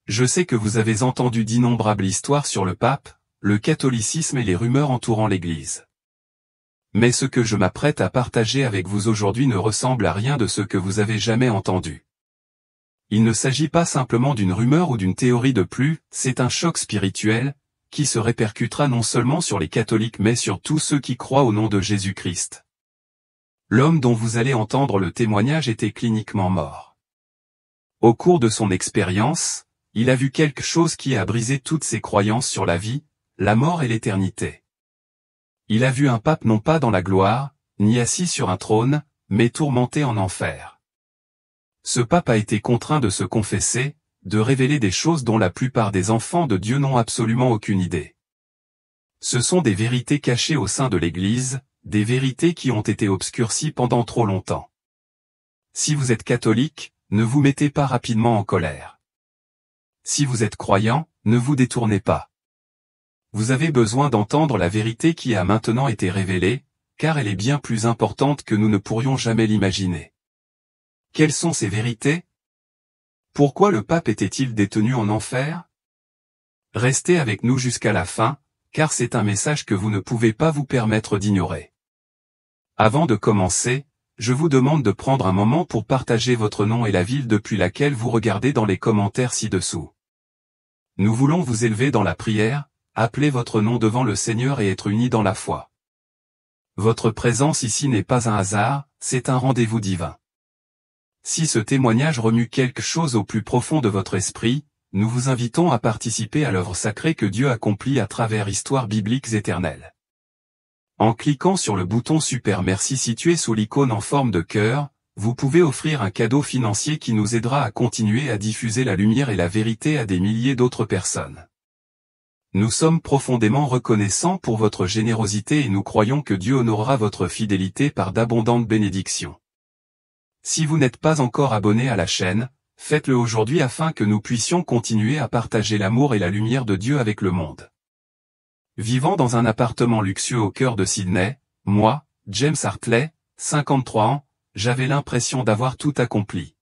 Je sais que vous avez entendu d'innombrables histoires sur le pape, le catholicisme et les rumeurs entourant l'Église. Mais ce que je m'apprête à partager avec vous aujourd'hui ne ressemble à rien de ce que vous avez jamais entendu. Il ne s'agit pas simplement d'une rumeur ou d'une théorie de plus, c'est un choc spirituel, qui se répercutera non seulement sur les catholiques mais sur tous ceux qui croient au nom de Jésus-Christ. L'homme dont vous allez entendre le témoignage était cliniquement mort. Au cours de son expérience, il a vu quelque chose qui a brisé toutes ses croyances sur la vie, la mort et l'éternité. Il a vu un pape non pas dans la gloire, ni assis sur un trône, mais tourmenté en enfer. Ce pape a été contraint de se confesser, de révéler des choses dont la plupart des enfants de Dieu n'ont absolument aucune idée. Ce sont des vérités cachées au sein de l'Église, des vérités qui ont été obscurcies pendant trop longtemps. Si vous êtes catholique, ne vous mettez pas rapidement en colère. Si vous êtes croyant, ne vous détournez pas. Vous avez besoin d'entendre la vérité qui a maintenant été révélée, car elle est bien plus importante que nous ne pourrions jamais l'imaginer. Quelles sont ces vérités? Pourquoi le pape était-il détenu en enfer? Restez avec nous jusqu'à la fin, car c'est un message que vous ne pouvez pas vous permettre d'ignorer. Avant de commencer, je vous demande de prendre un moment pour partager votre nom et la ville depuis laquelle vous regardez dans les commentaires ci-dessous. Nous voulons vous élever dans la prière, appeler votre nom devant le Seigneur et être unis dans la foi. Votre présence ici n'est pas un hasard, c'est un rendez-vous divin. Si ce témoignage remue quelque chose au plus profond de votre esprit, nous vous invitons à participer à l'œuvre sacrée que Dieu accomplit à travers histoires bibliques éternelles. En cliquant sur le bouton Super Merci situé sous l'icône en forme de cœur, vous pouvez offrir un cadeau financier qui nous aidera à continuer à diffuser la lumière et la vérité à des milliers d'autres personnes. Nous sommes profondément reconnaissants pour votre générosité et nous croyons que Dieu honorera votre fidélité par d'abondantes bénédictions. Si vous n'êtes pas encore abonné à la chaîne, faites-le aujourd'hui afin que nous puissions continuer à partager l'amour et la lumière de Dieu avec le monde. Vivant dans un appartement luxueux au cœur de Sydney, moi, James Hartley, 53 ans, j'avais l'impression d'avoir tout accompli.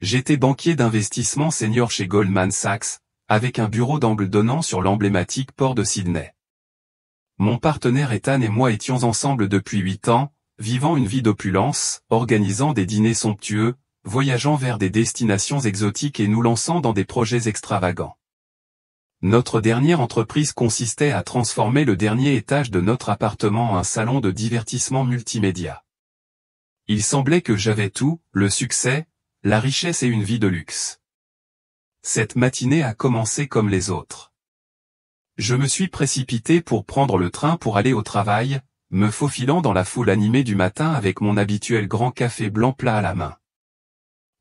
J'étais banquier d'investissement senior chez Goldman Sachs, avec un bureau d'angle donnant sur l'emblématique port de Sydney. Mon partenaire Ethan et moi étions ensemble depuis 8 ans, vivant une vie d'opulence, organisant des dîners somptueux, voyageant vers des destinations exotiques et nous lançant dans des projets extravagants. Notre dernière entreprise consistait à transformer le dernier étage de notre appartement en un salon de divertissement multimédia. Il semblait que j'avais tout, le succès, la richesse et une vie de luxe. Cette matinée a commencé comme les autres. Je me suis précipité pour prendre le train pour aller au travail, me faufilant dans la foule animée du matin avec mon habituel grand café blanc plat à la main.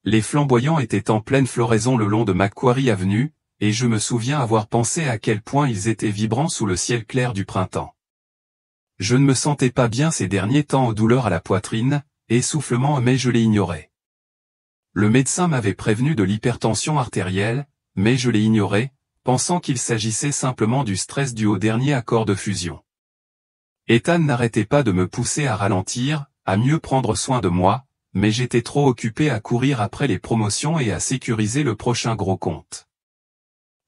Les flamboyants étaient en pleine floraison le long de Macquarie Avenue, et je me souviens avoir pensé à quel point ils étaient vibrants sous le ciel clair du printemps. Je ne me sentais pas bien ces derniers temps aux douleurs à la poitrine, essoufflement mais je l'ai ignoré. Le médecin m'avait prévenu de l'hypertension artérielle, mais je l'ai ignoré, pensant qu'il s'agissait simplement du stress dû au dernier accord de fusion. Ethan n'arrêtait pas de me pousser à ralentir, à mieux prendre soin de moi, mais j'étais trop occupé à courir après les promotions et à sécuriser le prochain gros compte.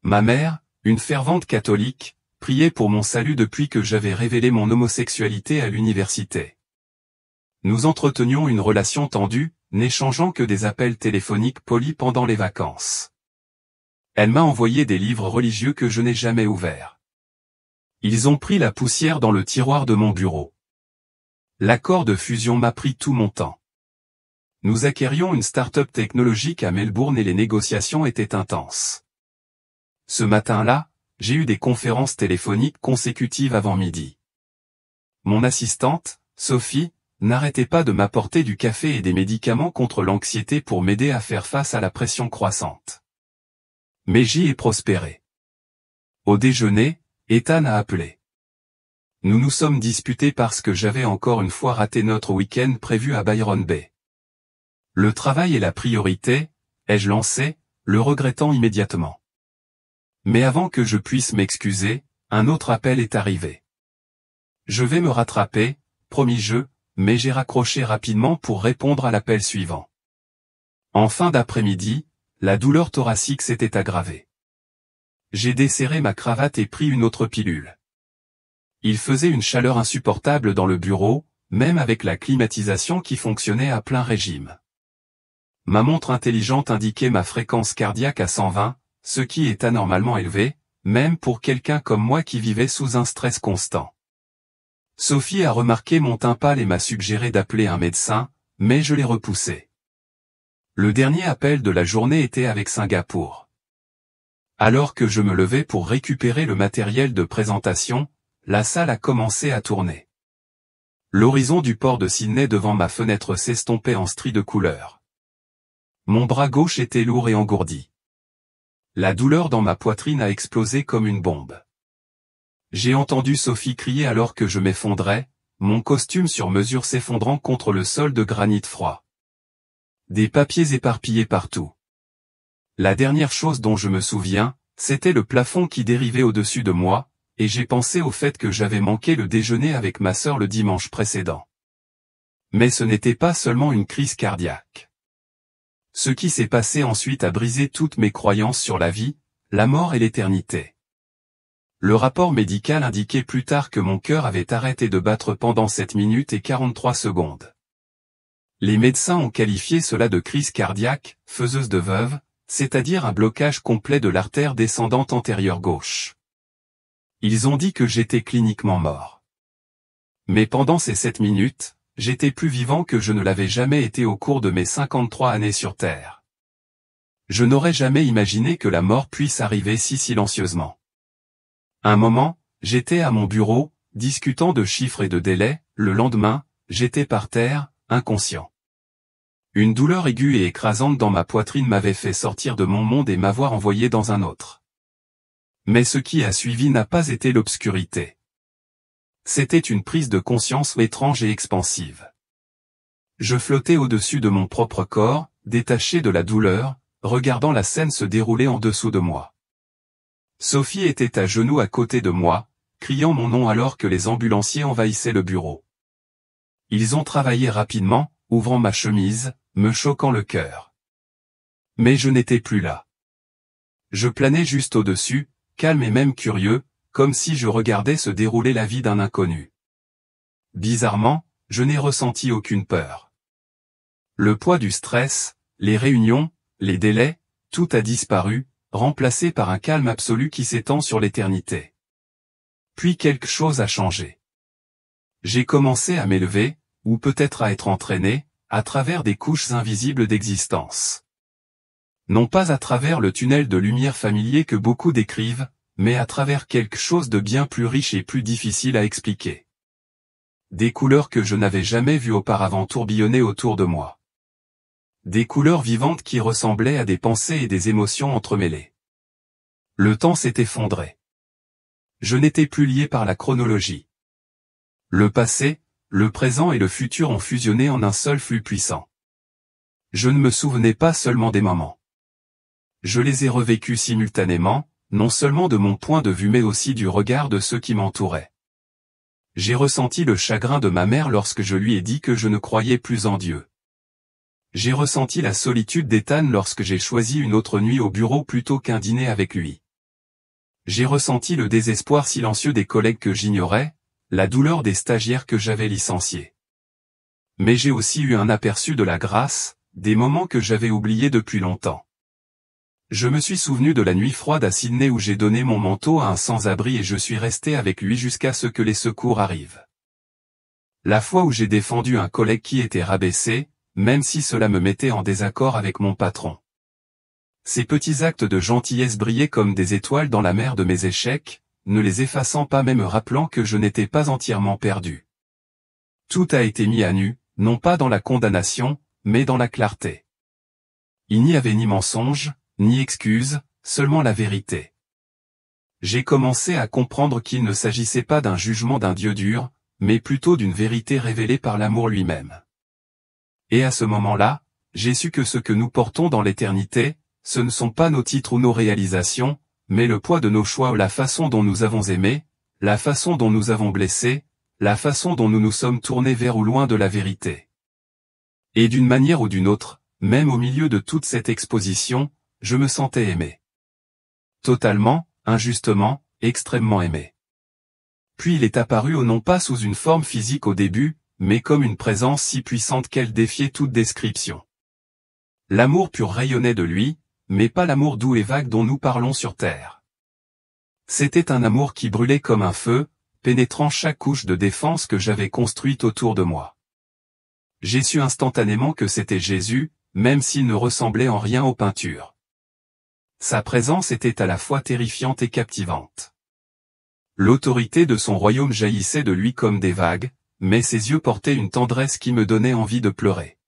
Ma mère, une fervente catholique, priait pour mon salut depuis que j'avais révélé mon homosexualité à l'université. Nous entretenions une relation tendue, n'échangeant que des appels téléphoniques polis pendant les vacances. Elle m'a envoyé des livres religieux que je n'ai jamais ouverts. Ils ont pris la poussière dans le tiroir de mon bureau. L'accord de fusion m'a pris tout mon temps. Nous acquérions une start-up technologique à Melbourne et les négociations étaient intenses. Ce matin-là, j'ai eu des conférences téléphoniques consécutives avant midi. Mon assistante, Sophie, n'arrêtait pas de m'apporter du café et des médicaments contre l'anxiété pour m'aider à faire face à la pression croissante. Mais j'y ai prospéré. Au déjeuner, Ethan a appelé. Nous nous sommes disputés parce que j'avais encore une fois raté notre week-end prévu à Byron Bay. Le travail est la priorité, ai-je lancé, le regrettant immédiatement. Mais avant que je puisse m'excuser, un autre appel est arrivé. Je vais me rattraper, promis-je, mais j'ai raccroché rapidement pour répondre à l'appel suivant. En fin d'après-midi, la douleur thoracique s'était aggravée. J'ai desserré ma cravate et pris une autre pilule. Il faisait une chaleur insupportable dans le bureau, même avec la climatisation qui fonctionnait à plein régime. Ma montre intelligente indiquait ma fréquence cardiaque à 120, ce qui est anormalement élevé, même pour quelqu'un comme moi qui vivait sous un stress constant. Sophie a remarqué mon teint pâle et m'a suggéré d'appeler un médecin, mais je l'ai repoussé. Le dernier appel de la journée était avec Singapour. Alors que je me levais pour récupérer le matériel de présentation, la salle a commencé à tourner. L'horizon du port de Sydney devant ma fenêtre s'estompait en stries de couleurs. Mon bras gauche était lourd et engourdi. La douleur dans ma poitrine a explosé comme une bombe. J'ai entendu Sophie crier alors que je m'effondrais, mon costume sur mesure s'effondrant contre le sol de granit froid. Des papiers éparpillés partout. La dernière chose dont je me souviens, c'était le plafond qui dérivait au-dessus de moi, et j'ai pensé au fait que j'avais manqué le déjeuner avec ma sœur le dimanche précédent. Mais ce n'était pas seulement une crise cardiaque. Ce qui s'est passé ensuite a brisé toutes mes croyances sur la vie, la mort et l'éternité. Le rapport médical indiquait plus tard que mon cœur avait arrêté de battre pendant 7 minutes et 43 secondes. Les médecins ont qualifié cela de crise cardiaque, faiseuse de veuve, c'est-à-dire un blocage complet de l'artère descendante antérieure gauche. Ils ont dit que j'étais cliniquement mort. Mais pendant ces 7 minutes, j'étais plus vivant que je ne l'avais jamais été au cours de mes 53 années sur Terre. Je n'aurais jamais imaginé que la mort puisse arriver si silencieusement. Un moment, j'étais à mon bureau, discutant de chiffres et de délais, le lendemain, j'étais par terre, inconscient. Une douleur aiguë et écrasante dans ma poitrine m'avait fait sortir de mon monde et m'avoir envoyé dans un autre. Mais ce qui a suivi n'a pas été l'obscurité. C'était une prise de conscience étrange et expansive. Je flottais au-dessus de mon propre corps, détaché de la douleur, regardant la scène se dérouler en dessous de moi. Sophie était à genoux à côté de moi, criant mon nom alors que les ambulanciers envahissaient le bureau. Ils ont travaillé rapidement, ouvrant ma chemise, me choquant le cœur. Mais je n'étais plus là. Je planais juste au-dessus, calme et même curieux, comme si je regardais se dérouler la vie d'un inconnu. Bizarrement, je n'ai ressenti aucune peur. Le poids du stress, les réunions, les délais, tout a disparu, remplacé par un calme absolu qui s'étend sur l'éternité. Puis quelque chose a changé. J'ai commencé à m'élever, ou peut-être à être entraîné, à travers des couches invisibles d'existence. Non pas à travers le tunnel de lumière familier que beaucoup décrivent, mais à travers quelque chose de bien plus riche et plus difficile à expliquer. Des couleurs que je n'avais jamais vues auparavant tourbillonner autour de moi. Des couleurs vivantes qui ressemblaient à des pensées et des émotions entremêlées. Le temps s'est effondré. Je n'étais plus lié par la chronologie. Le passé, le présent et le futur ont fusionné en un seul flux puissant. Je ne me souvenais pas seulement des moments. Je les ai revécus simultanément, non seulement de mon point de vue mais aussi du regard de ceux qui m'entouraient. J'ai ressenti le chagrin de ma mère lorsque je lui ai dit que je ne croyais plus en Dieu. J'ai ressenti la solitude d'Ethan lorsque j'ai choisi une autre nuit au bureau plutôt qu'un dîner avec lui. J'ai ressenti le désespoir silencieux des collègues que j'ignorais, la douleur des stagiaires que j'avais licenciés. Mais j'ai aussi eu un aperçu de la grâce, des moments que j'avais oubliés depuis longtemps. Je me suis souvenu de la nuit froide à Sydney où j'ai donné mon manteau à un sans-abri et je suis resté avec lui jusqu'à ce que les secours arrivent. La fois où j'ai défendu un collègue qui était rabaissé, même si cela me mettait en désaccord avec mon patron. Ces petits actes de gentillesse brillaient comme des étoiles dans la mer de mes échecs, ne les effaçant pas même rappelant que je n'étais pas entièrement perdu. Tout a été mis à nu, non pas dans la condamnation, mais dans la clarté. Il n'y avait ni mensonge, ni excuse, seulement la vérité. J'ai commencé à comprendre qu'il ne s'agissait pas d'un jugement d'un Dieu dur, mais plutôt d'une vérité révélée par l'amour lui-même. Et à ce moment-là, j'ai su que ce que nous portons dans l'éternité, ce ne sont pas nos titres ou nos réalisations, mais le poids de nos choix ou la façon dont nous avons aimé, la façon dont nous avons blessé, la façon dont nous nous sommes tournés vers ou loin de la vérité. Et d'une manière ou d'une autre, même au milieu de toute cette exposition, je me sentais aimé. Totalement, injustement, extrêmement aimé. Puis il est apparu non pas sous une forme physique au début, mais comme une présence si puissante qu'elle défiait toute description. L'amour pur rayonnait de lui, mais pas l'amour doux et vague dont nous parlons sur terre. C'était un amour qui brûlait comme un feu, pénétrant chaque couche de défense que j'avais construite autour de moi. J'ai su instantanément que c'était Jésus, même s'il ne ressemblait en rien aux peintures. Sa présence était à la fois terrifiante et captivante. L'autorité de son royaume jaillissait de lui comme des vagues, mais ses yeux portaient une tendresse qui me donnait envie de pleurer.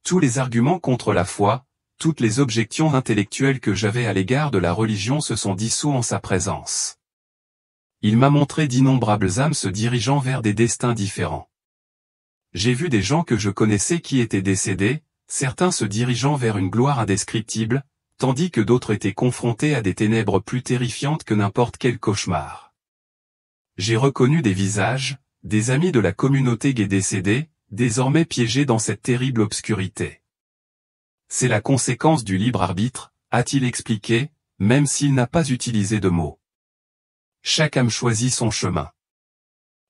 Tous les arguments contre la foi, toutes les objections intellectuelles que j'avais à l'égard de la religion se sont dissous en sa présence. Il m'a montré d'innombrables âmes se dirigeant vers des destins différents. J'ai vu des gens que je connaissais qui étaient décédés, certains se dirigeant vers une gloire indescriptible, tandis que d'autres étaient confrontés à des ténèbres plus terrifiantes que n'importe quel cauchemar. J'ai reconnu des visages, des amis de la communauté gay décédés, désormais piégés dans cette terrible obscurité. C'est la conséquence du libre arbitre, a-t-il expliqué, même s'il n'a pas utilisé de mots. Chaque âme choisit son chemin.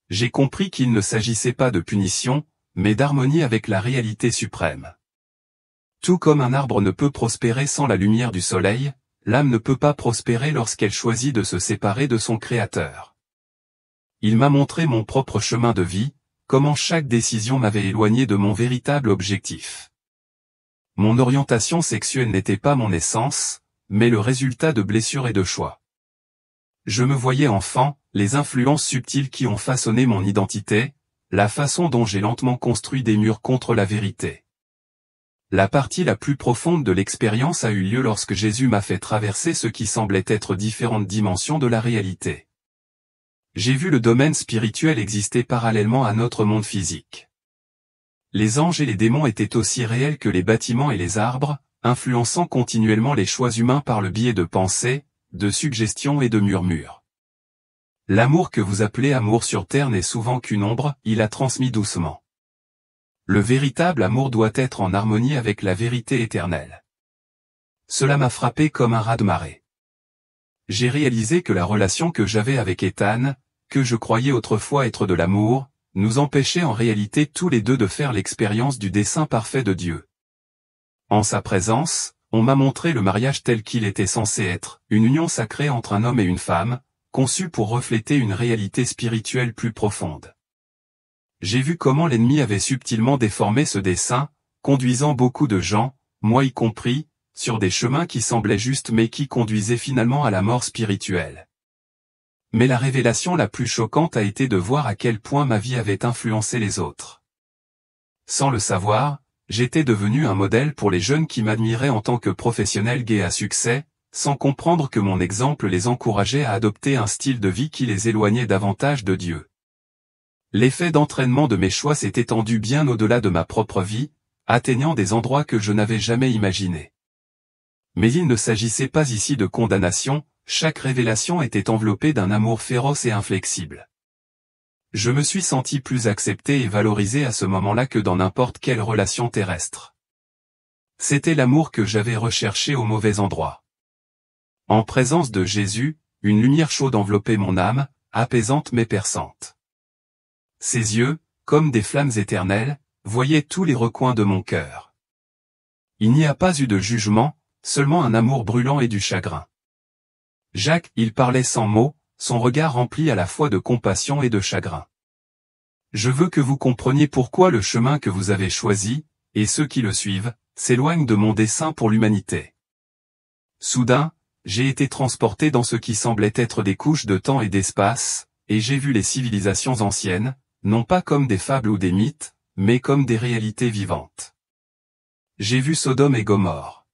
J'ai compris qu'il ne s'agissait pas de punition, mais d'harmonie avec la réalité suprême. Tout comme un arbre ne peut prospérer sans la lumière du soleil, l'âme ne peut pas prospérer lorsqu'elle choisit de se séparer de son Créateur. Il m'a montré mon propre chemin de vie, comment chaque décision m'avait éloigné de mon véritable objectif. Mon orientation sexuelle n'était pas mon essence, mais le résultat de blessures et de choix. Je me voyais enfant, les influences subtiles qui ont façonné mon identité, la façon dont j'ai lentement construit des murs contre la vérité. La partie la plus profonde de l'expérience a eu lieu lorsque Jésus m'a fait traverser ce qui semblait être différentes dimensions de la réalité. J'ai vu le domaine spirituel exister parallèlement à notre monde physique. Les anges et les démons étaient aussi réels que les bâtiments et les arbres, influençant continuellement les choix humains par le biais de pensées, de suggestions et de murmures. L'amour que vous appelez amour sur terre n'est souvent qu'une ombre, il a transmis doucement. Le véritable amour doit être en harmonie avec la vérité éternelle. Cela m'a frappé comme un raz-de-marée. J'ai réalisé que la relation que j'avais avec Ethan, que je croyais autrefois être de l'amour, nous empêchait en réalité tous les deux de faire l'expérience du dessein parfait de Dieu. En sa présence, on m'a montré le mariage tel qu'il était censé être, une union sacrée entre un homme et une femme, conçue pour refléter une réalité spirituelle plus profonde. J'ai vu comment l'ennemi avait subtilement déformé ce dessein, conduisant beaucoup de gens, moi y compris, sur des chemins qui semblaient justes mais qui conduisaient finalement à la mort spirituelle. Mais la révélation la plus choquante a été de voir à quel point ma vie avait influencé les autres. Sans le savoir, j'étais devenu un modèle pour les jeunes qui m'admiraient en tant que professionnel gay à succès, sans comprendre que mon exemple les encourageait à adopter un style de vie qui les éloignait davantage de Dieu. L'effet d'entraînement de mes choix s'est étendu bien au-delà de ma propre vie, atteignant des endroits que je n'avais jamais imaginés. Mais il ne s'agissait pas ici de condamnation, chaque révélation était enveloppée d'un amour féroce et inflexible. Je me suis senti plus accepté et valorisé à ce moment-là que dans n'importe quelle relation terrestre. C'était l'amour que j'avais recherché au mauvais endroit. En présence de Jésus, une lumière chaude enveloppait mon âme, apaisante mais perçante. Ses yeux, comme des flammes éternelles, voyaient tous les recoins de mon cœur. Il n'y a pas eu de jugement, seulement un amour brûlant et du chagrin. Jacques, il parlait sans mots, son regard rempli à la fois de compassion et de chagrin. Je veux que vous compreniez pourquoi le chemin que vous avez choisi, et ceux qui le suivent, s'éloignent de mon dessein pour l'humanité. Soudain, j'ai été transporté dans ce qui semblait être des couches de temps et d'espace, et j'ai vu les civilisations anciennes, non pas comme des fables ou des mythes, mais comme des réalités vivantes. J'ai vu Sodome et Gomorrhe.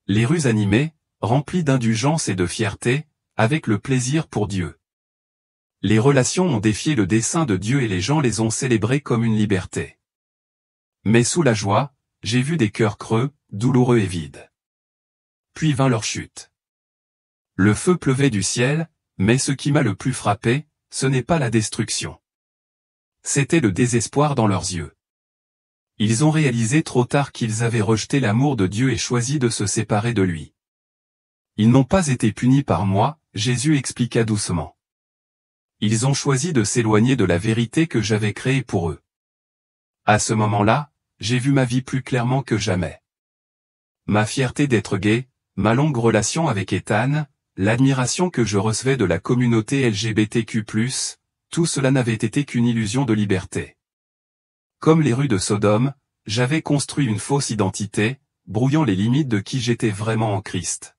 Les rues animées, remplies d'indulgence et de fierté, avec le plaisir pour Dieu. Les relations ont défié le dessein de Dieu et les gens les ont célébrées comme une liberté. Mais sous la joie, j'ai vu des cœurs creux, douloureux et vides. Puis vint leur chute. Le feu pleuvait du ciel, mais ce qui m'a le plus frappé, ce n'est pas la destruction. C'était le désespoir dans leurs yeux. Ils ont réalisé trop tard qu'ils avaient rejeté l'amour de Dieu et choisi de se séparer de lui. Ils n'ont pas été punis par moi, Jésus expliqua doucement. Ils ont choisi de s'éloigner de la vérité que j'avais créée pour eux. À ce moment-là, j'ai vu ma vie plus clairement que jamais. Ma fierté d'être gay, ma longue relation avec Ethan, l'admiration que je recevais de la communauté LGBTQ+, tout cela n'avait été qu'une illusion de liberté. Comme les rues de Sodome, j'avais construit une fausse identité, brouillant les limites de qui j'étais vraiment en Christ.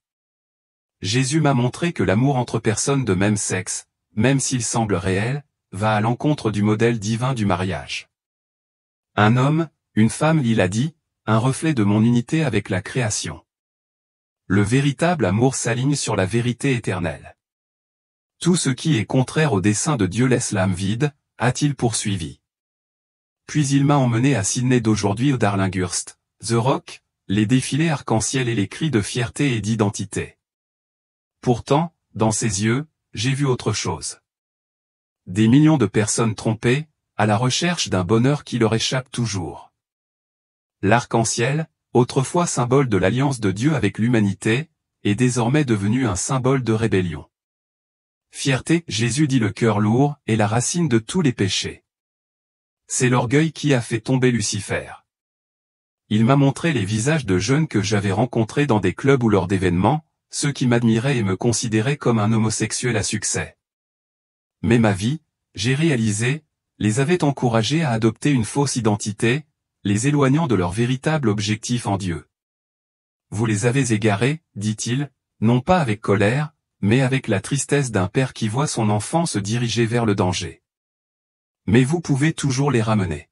Jésus m'a montré que l'amour entre personnes de même sexe, même s'il semble réel, va à l'encontre du modèle divin du mariage. Un homme, une femme, il a dit, un reflet de mon unité avec la création. Le véritable amour s'aligne sur la vérité éternelle. Tout ce qui est contraire au dessein de Dieu laisse l'âme vide, a-t-il poursuivi. Puis il m'a emmené à Sydney d'aujourd'hui au Darlinghurst, The Rock, les défilés arc-en-ciel et les cris de fierté et d'identité. Pourtant, dans ses yeux, j'ai vu autre chose. Des millions de personnes trompées, à la recherche d'un bonheur qui leur échappe toujours. L'arc-en-ciel, autrefois symbole de l'alliance de Dieu avec l'humanité, est désormais devenu un symbole de rébellion. Fierté, Jésus dit, le cœur lourd, est la racine de tous les péchés. C'est l'orgueil qui a fait tomber Lucifer. Il m'a montré les visages de jeunes que j'avais rencontrés dans des clubs ou lors d'événements, ceux qui m'admiraient et me considéraient comme un homosexuel à succès. Mais ma vie, j'ai réalisé, les avait encouragés à adopter une fausse identité, les éloignant de leur véritable objectif en Dieu. Vous les avez égarés, dit-il, non pas avec colère, mais avec la tristesse d'un père qui voit son enfant se diriger vers le danger. Mais vous pouvez toujours les ramener.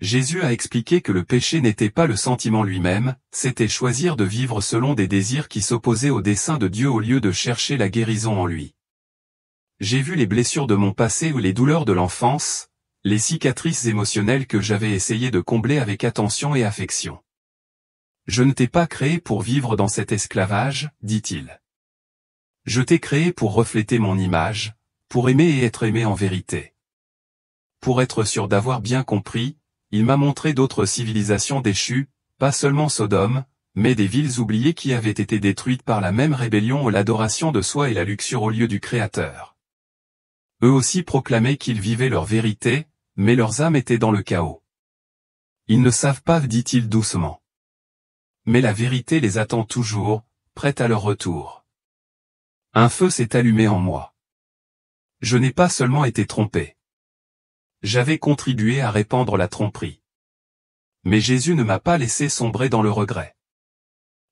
Jésus a expliqué que le péché n'était pas le sentiment lui-même, c'était choisir de vivre selon des désirs qui s'opposaient au dessein de Dieu au lieu de chercher la guérison en lui. J'ai vu les blessures de mon passé ou les douleurs de l'enfance, les cicatrices émotionnelles que j'avais essayé de combler avec attention et affection. Je ne t'ai pas créé pour vivre dans cet esclavage, dit-il. Je t'ai créé pour refléter mon image, pour aimer et être aimé en vérité. Pour être sûr d'avoir bien compris, il m'a montré d'autres civilisations déchues, pas seulement Sodome, mais des villes oubliées qui avaient été détruites par la même rébellion ou l'adoration de soi et la luxure au lieu du Créateur. Eux aussi proclamaient qu'ils vivaient leur vérité, mais leurs âmes étaient dans le chaos. Ils ne savent pas, dit-il doucement. Mais la vérité les attend toujours, prête à leur retour. Un feu s'est allumé en moi. Je n'ai pas seulement été trompé. J'avais contribué à répandre la tromperie. Mais Jésus ne m'a pas laissé sombrer dans le regret.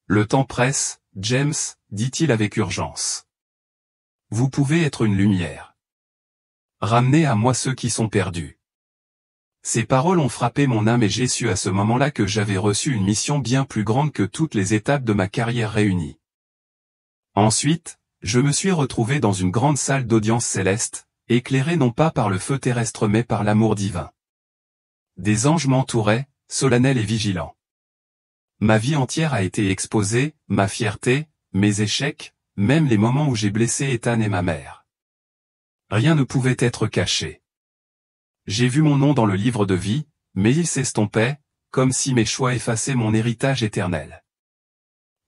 Le temps presse, James, dit-il avec urgence. Vous pouvez être une lumière. Ramenez à moi ceux qui sont perdus. Ces paroles ont frappé mon âme et j'ai su à ce moment-là que j'avais reçu une mission bien plus grande que toutes les étapes de ma carrière réunies. Ensuite, je me suis retrouvé dans une grande salle d'audience céleste, éclairée non pas par le feu terrestre mais par l'amour divin. Des anges m'entouraient, solennels et vigilants. Ma vie entière a été exposée, ma fierté, mes échecs, même les moments où j'ai blessé Ethan et ma mère. Rien ne pouvait être caché. J'ai vu mon nom dans le livre de vie, mais il s'estompait, comme si mes choix effaçaient mon héritage éternel.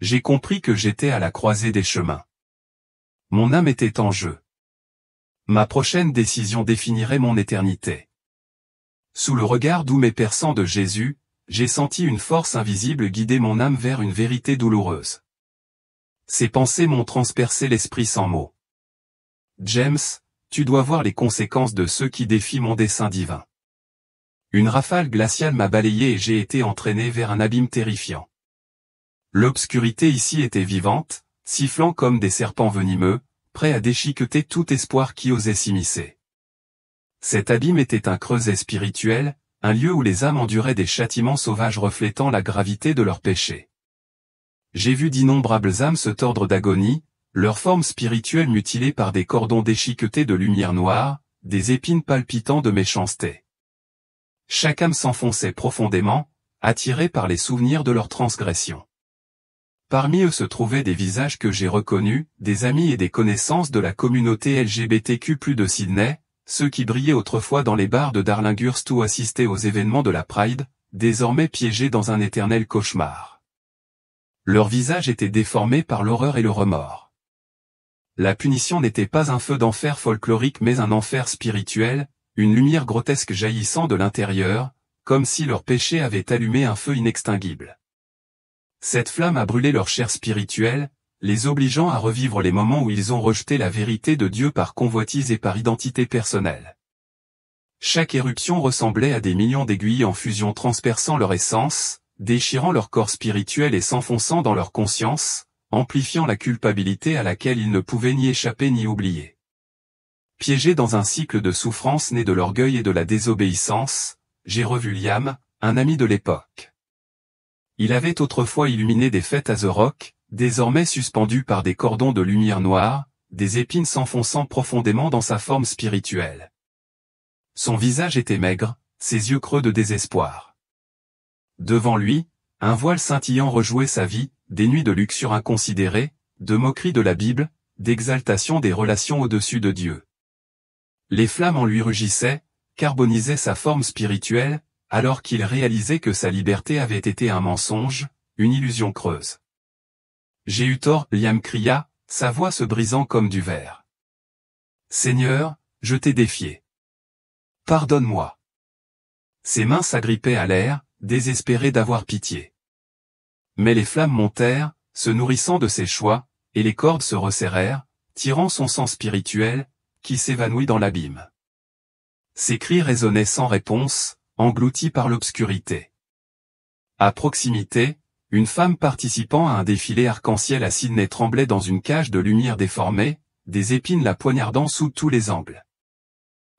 J'ai compris que j'étais à la croisée des chemins. Mon âme était en jeu. Ma prochaine décision définirait mon éternité. Sous le regard doux mais perçant de Jésus, j'ai senti une force invisible guider mon âme vers une vérité douloureuse. Ces pensées m'ont transpercé l'esprit sans mots. James, tu dois voir les conséquences de ceux qui défient mon dessein divin. Une rafale glaciale m'a balayé et j'ai été entraîné vers un abîme terrifiant. L'obscurité ici était vivante, sifflant comme des serpents venimeux, prêts à déchiqueter tout espoir qui osait s'immiscer. Cet abîme était un creuset spirituel, un lieu où les âmes enduraient des châtiments sauvages reflétant la gravité de leurs péchés. J'ai vu d'innombrables âmes se tordre d'agonie, leur forme spirituelle mutilée par des cordons déchiquetés de lumière noire, des épines palpitant de méchanceté. Chaque âme s'enfonçait profondément, attirée par les souvenirs de leurs transgressions. Parmi eux se trouvaient des visages que j'ai reconnus, des amis et des connaissances de la communauté LGBTQ+ de Sydney, ceux qui brillaient autrefois dans les bars de Darlinghurst ou assistaient aux événements de la Pride, désormais piégés dans un éternel cauchemar. Leur visage était déformé par l'horreur et le remords. La punition n'était pas un feu d'enfer folklorique mais un enfer spirituel, une lumière grotesque jaillissant de l'intérieur, comme si leur péché avait allumé un feu inextinguible. Cette flamme a brûlé leur chair spirituelle, les obligeant à revivre les moments où ils ont rejeté la vérité de Dieu par convoitise et par identité personnelle. Chaque éruption ressemblait à des millions d'aiguilles en fusion transperçant leur essence, déchirant leur corps spirituel et s'enfonçant dans leur conscience, amplifiant la culpabilité à laquelle ils ne pouvaient ni échapper ni oublier. Piégés dans un cycle de souffrance né de l'orgueil et de la désobéissance, j'ai revu Liam, un ami de l'époque. Il avait autrefois illuminé des fêtes à The Rock, désormais suspendu par des cordons de lumière noire, des épines s'enfonçant profondément dans sa forme spirituelle. Son visage était maigre, ses yeux creux de désespoir. Devant lui, un voile scintillant rejouait sa vie, des nuits de luxure inconsidérée, de moquerie de la Bible, d'exaltation des relations au-dessus de Dieu. Les flammes en lui rugissaient, carbonisaient sa forme spirituelle, alors qu'il réalisait que sa liberté avait été un mensonge, une illusion creuse. « J'ai eu tort », Liam cria, sa voix se brisant comme du verre. « Seigneur, je t'ai défié. Pardonne-moi. » Ses mains s'agrippaient à l'air, désespérées d'avoir pitié. Mais les flammes montèrent, se nourrissant de ses choix, et les cordes se resserrèrent, tirant son sang spirituel, qui s'évanouit dans l'abîme. Ses cris résonnaient sans réponse, engloutis par l'obscurité. À proximité, une femme participant à un défilé arc-en-ciel à Sydney tremblait dans une cage de lumière déformée, des épines la poignardant sous tous les angles.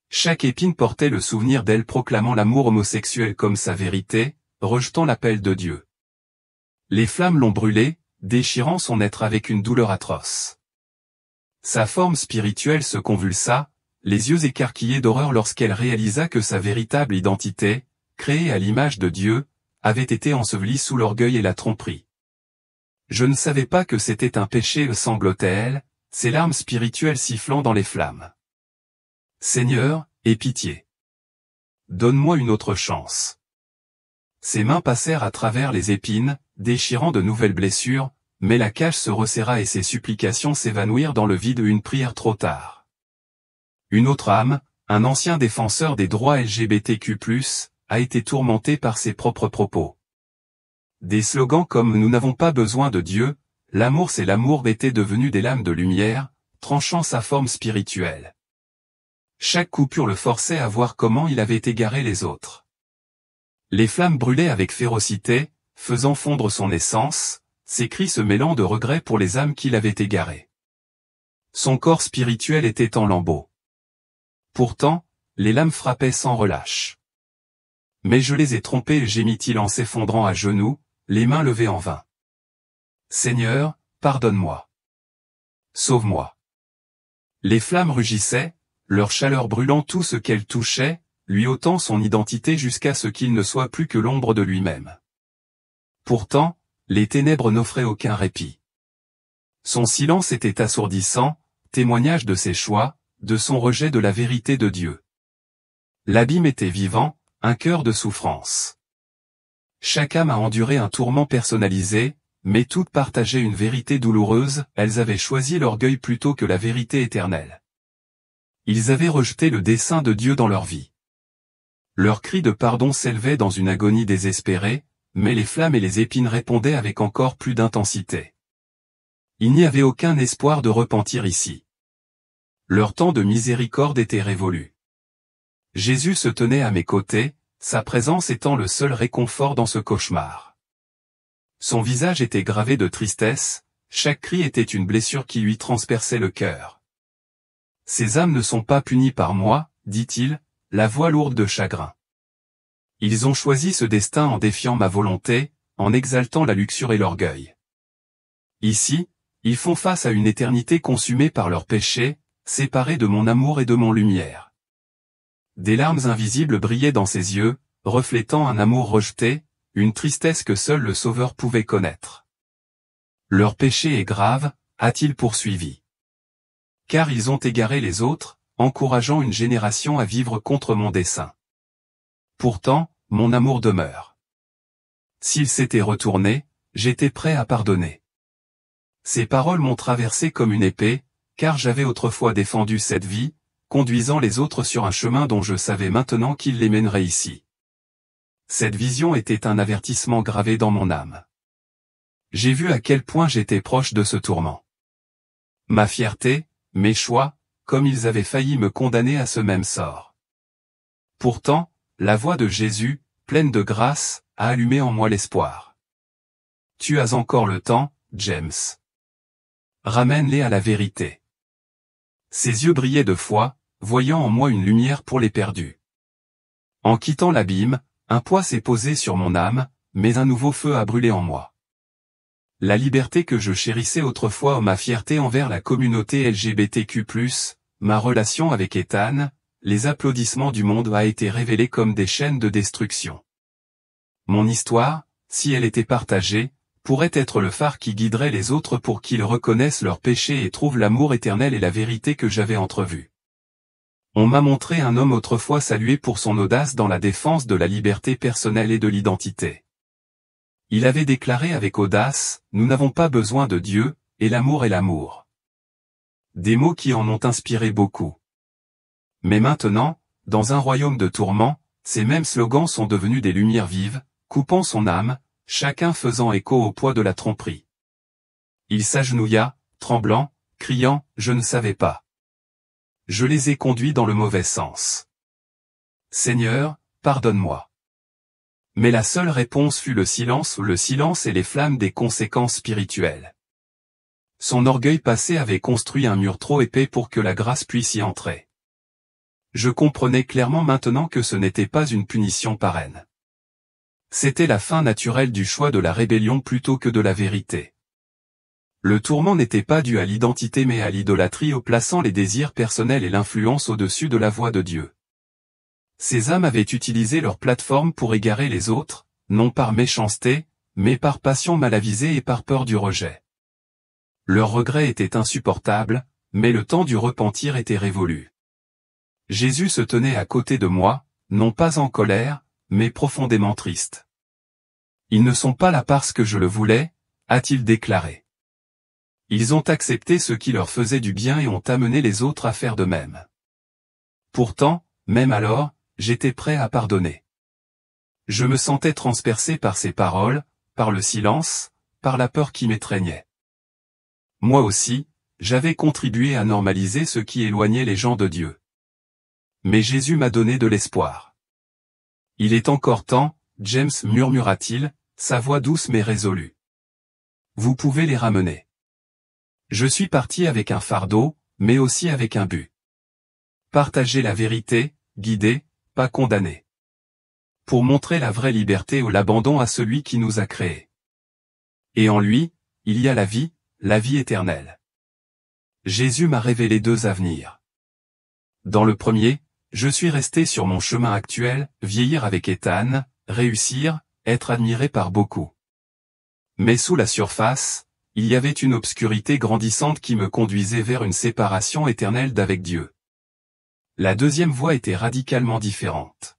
Chaque épine portait le souvenir d'elle proclamant l'amour homosexuel comme sa vérité, rejetant l'appel de Dieu. Les flammes l'ont brûlée, déchirant son être avec une douleur atroce. Sa forme spirituelle se convulsa, les yeux écarquillés d'horreur lorsqu'elle réalisa que sa véritable identité, créée à l'image de Dieu, avait été ensevelie sous l'orgueil et la tromperie. « Je ne savais pas que c'était un péché », sanglotait-elle, ses larmes spirituelles sifflant dans les flammes. « Seigneur, aie pitié. Donne-moi une autre chance. » Ses mains passèrent à travers les épines, déchirant de nouvelles blessures, mais la cage se resserra et ses supplications s'évanouirent dans le vide, une prière trop tard. Une autre âme, un ancien défenseur des droits LGBTQ+, a été tourmenté par ses propres propos. Des slogans comme « Nous n'avons pas besoin de Dieu »,« L'amour c'est l'amour » étaient devenus des lames de lumière, tranchant sa forme spirituelle. Chaque coupure le forçait à voir comment il avait égaré les autres. Les flammes brûlaient avec férocité, faisant fondre son essence, ses cris se mêlant de regret pour les âmes qu'il avait égarées. Son corps spirituel était en lambeaux. Pourtant, les lames frappaient sans relâche. « Mais je les ai trompés », gémit-il en s'effondrant à genoux, les mains levées en vain. « Seigneur, pardonne-moi. Sauve-moi. » Les flammes rugissaient, leur chaleur brûlant tout ce qu'elles touchaient, lui ôtant son identité jusqu'à ce qu'il ne soit plus que l'ombre de lui-même. Pourtant, les ténèbres n'offraient aucun répit. Son silence était assourdissant, témoignage de ses choix, de son rejet de la vérité de Dieu. L'abîme était vivant, un cœur de souffrance. Chaque âme a enduré un tourment personnalisé, mais toutes partageaient une vérité douloureuse, elles avaient choisi l'orgueil plutôt que la vérité éternelle. Ils avaient rejeté le dessein de Dieu dans leur vie. Leurs cris de pardon s'élevaient dans une agonie désespérée, mais les flammes et les épines répondaient avec encore plus d'intensité. Il n'y avait aucun espoir de repentir ici. Leur temps de miséricorde était révolu. Jésus se tenait à mes côtés, sa présence étant le seul réconfort dans ce cauchemar. Son visage était gravé de tristesse, chaque cri était une blessure qui lui transperçait le cœur. « Ces âmes ne sont pas punies par moi, » dit-il, la voix lourde de chagrin. « Ils ont choisi ce destin en défiant ma volonté, en exaltant la luxure et l'orgueil. Ici, ils font face à une éternité consumée par leurs péchés, séparés de mon amour et de mon lumière. » Des larmes invisibles brillaient dans ses yeux, reflétant un amour rejeté, une tristesse que seul le Sauveur pouvait connaître. « Leur péché est grave », a-t-il poursuivi. « Car ils ont égaré les autres, encourageant une génération à vivre contre mon dessein. Pourtant, mon amour demeure. S'il s'était retourné, j'étais prêt à pardonner. Ces paroles m'ont traversé comme une épée, car j'avais autrefois défendu cette vie, conduisant les autres sur un chemin dont je savais maintenant qu'il les mènerait ici. Cette vision était un avertissement gravé dans mon âme. J'ai vu à quel point j'étais proche de ce tourment. Ma fierté, mes choix, comme ils avaient failli me condamner à ce même sort. Pourtant, la voix de Jésus, pleine de grâce, a allumé en moi l'espoir. Tu as encore le temps, James. Ramène-les à la vérité. Ses yeux brillaient de foi, voyant en moi une lumière pour les perdus. En quittant l'abîme, un poids s'est posé sur mon âme, mais un nouveau feu a brûlé en moi. La liberté que je chérissais autrefois, ma fierté envers la communauté LGBTQ+, ma relation avec Ethan, les applaudissements du monde a été révélée comme des chaînes de destruction. Mon histoire, si elle était partagée, pourrait être le phare qui guiderait les autres pour qu'ils reconnaissent leurs péchés et trouvent l'amour éternel et la vérité que j'avais entrevue. On m'a montré un homme autrefois salué pour son audace dans la défense de la liberté personnelle et de l'identité. Il avait déclaré avec audace, « Nous n'avons pas besoin de Dieu, et l'amour est l'amour. » Des mots qui en ont inspiré beaucoup. Mais maintenant, dans un royaume de tourments, ces mêmes slogans sont devenus des lumières vives, coupant son âme, chacun faisant écho au poids de la tromperie. Il s'agenouilla, tremblant, criant, « Je ne savais pas. Je les ai conduits dans le mauvais sens. Seigneur, pardonne-moi. » Mais la seule réponse fut le silence et les flammes des conséquences spirituelles. Son orgueil passé avait construit un mur trop épais pour que la grâce puisse y entrer. Je comprenais clairement maintenant que ce n'était pas une punition par haine. C'était la fin naturelle du choix de la rébellion plutôt que de la vérité. Le tourment n'était pas dû à l'identité mais à l'idolâtrie, au plaçant les désirs personnels et l'influence au-dessus de la voix de Dieu. Ces âmes avaient utilisé leur plateforme pour égarer les autres, non par méchanceté, mais par passion mal avisée et par peur du rejet. Leur regret était insupportable, mais le temps du repentir était révolu. Jésus se tenait à côté de moi, non pas en colère, mais profondément triste. Ils ne sont pas là parce que je le voulais, a-t-il déclaré. Ils ont accepté ce qui leur faisait du bien et ont amené les autres à faire de même. Pourtant, même alors, j'étais prêt à pardonner. Je me sentais transpercé par ces paroles, par le silence, par la peur qui m'étreignait. Moi aussi, j'avais contribué à normaliser ce qui éloignait les gens de Dieu. Mais Jésus m'a donné de l'espoir. Il est encore temps, James, murmura-t-il, sa voix douce mais résolue. Vous pouvez les ramener. Je suis parti avec un fardeau, mais aussi avec un but. Partager la vérité, guider, pas condamner. Pour montrer la vraie liberté ou l'abandon à celui qui nous a créés. Et en lui, il y a la vie éternelle. Jésus m'a révélé deux avenirs. Dans le premier, je suis resté sur mon chemin actuel, vieillir avec Ethan, réussir, être admiré par beaucoup. Mais sous la surface, il y avait une obscurité grandissante qui me conduisait vers une séparation éternelle d'avec Dieu. La deuxième voie était radicalement différente.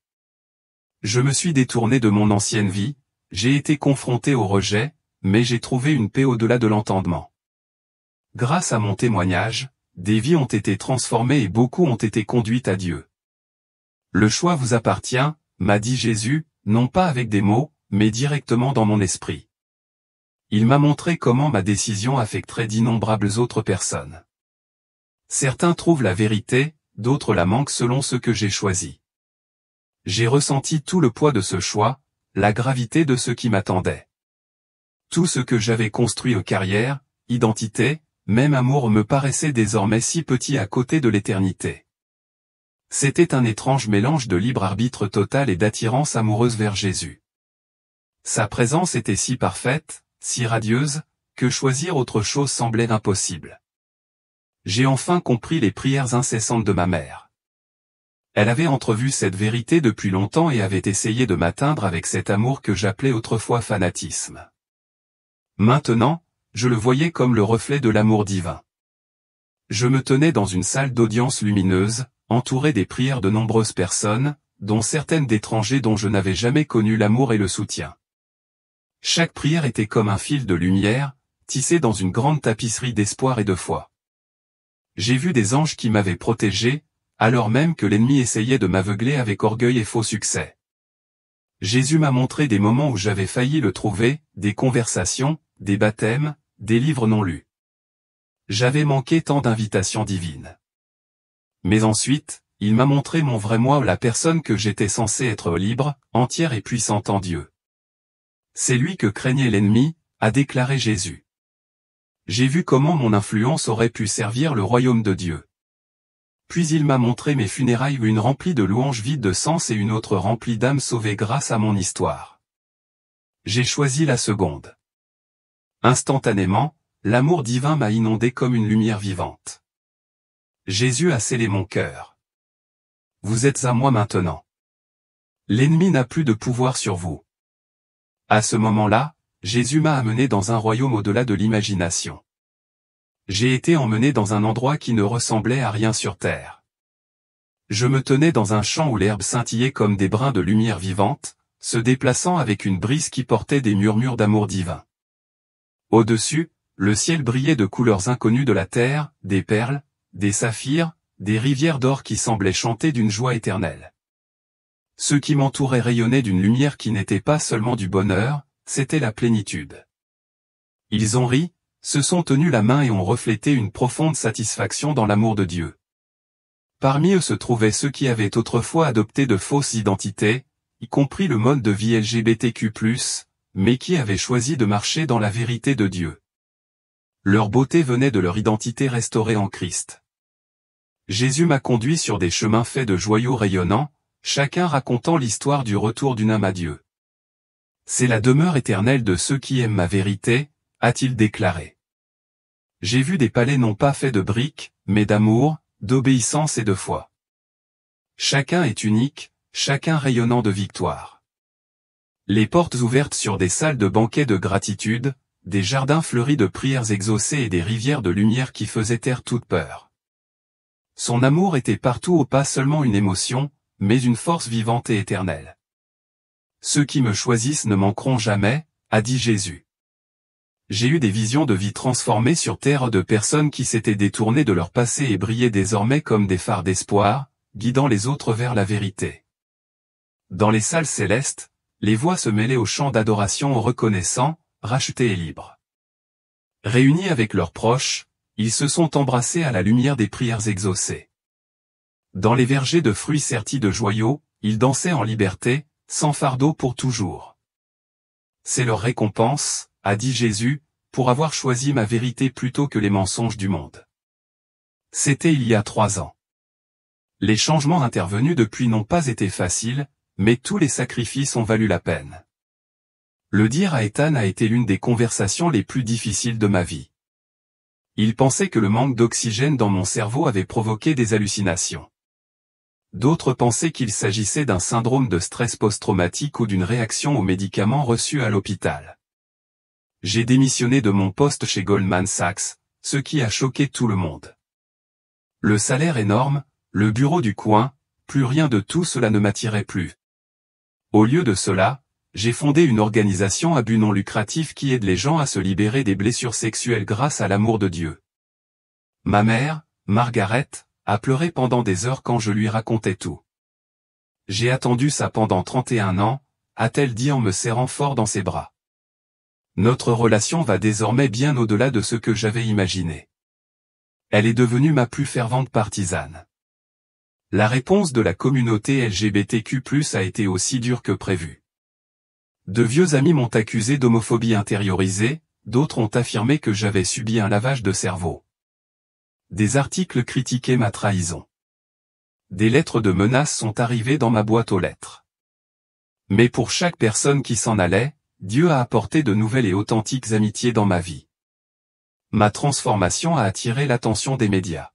Je me suis détourné de mon ancienne vie, j'ai été confronté au rejet, mais j'ai trouvé une paix au-delà de l'entendement. Grâce à mon témoignage, des vies ont été transformées et beaucoup ont été conduites à Dieu. Le choix vous appartient, m'a dit Jésus, non pas avec des mots, mais directement dans mon esprit. Il m'a montré comment ma décision affecterait d'innombrables autres personnes. Certains trouvent la vérité, d'autres la manquent selon ce que j'ai choisi. J'ai ressenti tout le poids de ce choix, la gravité de ce qui m'attendait. Tout ce que j'avais construit aux carrières, identité, même amour me paraissait désormais si petit à côté de l'éternité. C'était un étrange mélange de libre arbitre total et d'attirance amoureuse vers Jésus. Sa présence était si parfaite, si radieuse, que choisir autre chose semblait impossible. J'ai enfin compris les prières incessantes de ma mère. Elle avait entrevu cette vérité depuis longtemps et avait essayé de m'atteindre avec cet amour que j'appelais autrefois fanatisme. Maintenant, je le voyais comme le reflet de l'amour divin. Je me tenais dans une salle d'audience lumineuse, entouré des prières de nombreuses personnes, dont certaines d'étrangers dont je n'avais jamais connu l'amour et le soutien. Chaque prière était comme un fil de lumière, tissé dans une grande tapisserie d'espoir et de foi. J'ai vu des anges qui m'avaient protégé, alors même que l'ennemi essayait de m'aveugler avec orgueil et faux succès. Jésus m'a montré des moments où j'avais failli le trouver, des conversations, des baptêmes, des livres non lus. J'avais manqué tant d'invitations divines. Mais ensuite, il m'a montré mon vrai moi, la personne que j'étais censé être libre, entière et puissante en Dieu. C'est lui que craignait l'ennemi, a déclaré Jésus. J'ai vu comment mon influence aurait pu servir le royaume de Dieu. Puis il m'a montré mes funérailles, une remplie de louanges vides de sens et une autre remplie d'âmes sauvées grâce à mon histoire. J'ai choisi la seconde. Instantanément, l'amour divin m'a inondé comme une lumière vivante. Jésus a scellé mon cœur. Vous êtes à moi maintenant. L'ennemi n'a plus de pouvoir sur vous. À ce moment-là, Jésus m'a amené dans un royaume au-delà de l'imagination. J'ai été emmené dans un endroit qui ne ressemblait à rien sur terre. Je me tenais dans un champ où l'herbe scintillait comme des brins de lumière vivante, se déplaçant avec une brise qui portait des murmures d'amour divin. Au-dessus, le ciel brillait de couleurs inconnues de la terre, des perles, des saphirs, des rivières d'or qui semblaient chanter d'une joie éternelle. Ceux qui m'entouraient rayonnaient d'une lumière qui n'était pas seulement du bonheur, c'était la plénitude. Ils ont ri, se sont tenus la main et ont reflété une profonde satisfaction dans l'amour de Dieu. Parmi eux se trouvaient ceux qui avaient autrefois adopté de fausses identités, y compris le mode de vie LGBTQ+, mais qui avaient choisi de marcher dans la vérité de Dieu. Leur beauté venait de leur identité restaurée en Christ. Jésus m'a conduit sur des chemins faits de joyaux rayonnants, chacun racontant l'histoire du retour d'une âme à Dieu. C'est la demeure éternelle de ceux qui aiment ma vérité, a-t-il déclaré. J'ai vu des palais non pas faits de briques, mais d'amour, d'obéissance et de foi. Chacun est unique, chacun rayonnant de victoire. Les portes ouvertes sur des salles de banquets de gratitude, des jardins fleuris de prières exaucées et des rivières de lumière qui faisaient taire toute peur. Son amour était partout, pas seulement une émotion, mais une force vivante et éternelle. Ceux qui me choisissent ne manqueront jamais, a dit Jésus. J'ai eu des visions de vie transformées sur terre de personnes qui s'étaient détournées de leur passé et brillaient désormais comme des phares d'espoir, guidant les autres vers la vérité. Dans les salles célestes, les voix se mêlaient aux chants d'adoration en reconnaissant, rachetés et libres. Réunis avec leurs proches, ils se sont embrassés à la lumière des prières exaucées. Dans les vergers de fruits sertis de joyaux, ils dansaient en liberté, sans fardeau pour toujours. C'est leur récompense, a dit Jésus, pour avoir choisi ma vérité plutôt que les mensonges du monde. C'était il y a 3 ans. Les changements intervenus depuis n'ont pas été faciles, mais tous les sacrifices ont valu la peine. Le dire à Ethan a été l'une des conversations les plus difficiles de ma vie. Il pensait que le manque d'oxygène dans mon cerveau avait provoqué des hallucinations. D'autres pensaient qu'il s'agissait d'un syndrome de stress post-traumatique ou d'une réaction aux médicaments reçus à l'hôpital. J'ai démissionné de mon poste chez Goldman Sachs, ce qui a choqué tout le monde. Le salaire énorme, le bureau du coin, plus rien de tout cela ne m'attirait plus. Au lieu de cela, j'ai fondé une organisation à but non lucratif qui aide les gens à se libérer des blessures sexuelles grâce à l'amour de Dieu. Ma mère, Margaret, a pleuré pendant des heures quand je lui racontais tout. J'ai attendu ça pendant 31 ans, a-t-elle dit en me serrant fort dans ses bras. Notre relation va désormais bien au-delà de ce que j'avais imaginé. Elle est devenue ma plus fervente partisane. La réponse de la communauté LGBTQ+ a été aussi dure que prévu. De vieux amis m'ont accusé d'homophobie intériorisée, d'autres ont affirmé que j'avais subi un lavage de cerveau. Des articles critiquaient ma trahison. Des lettres de menaces sont arrivées dans ma boîte aux lettres. Mais pour chaque personne qui s'en allait, Dieu a apporté de nouvelles et authentiques amitiés dans ma vie. Ma transformation a attiré l'attention des médias.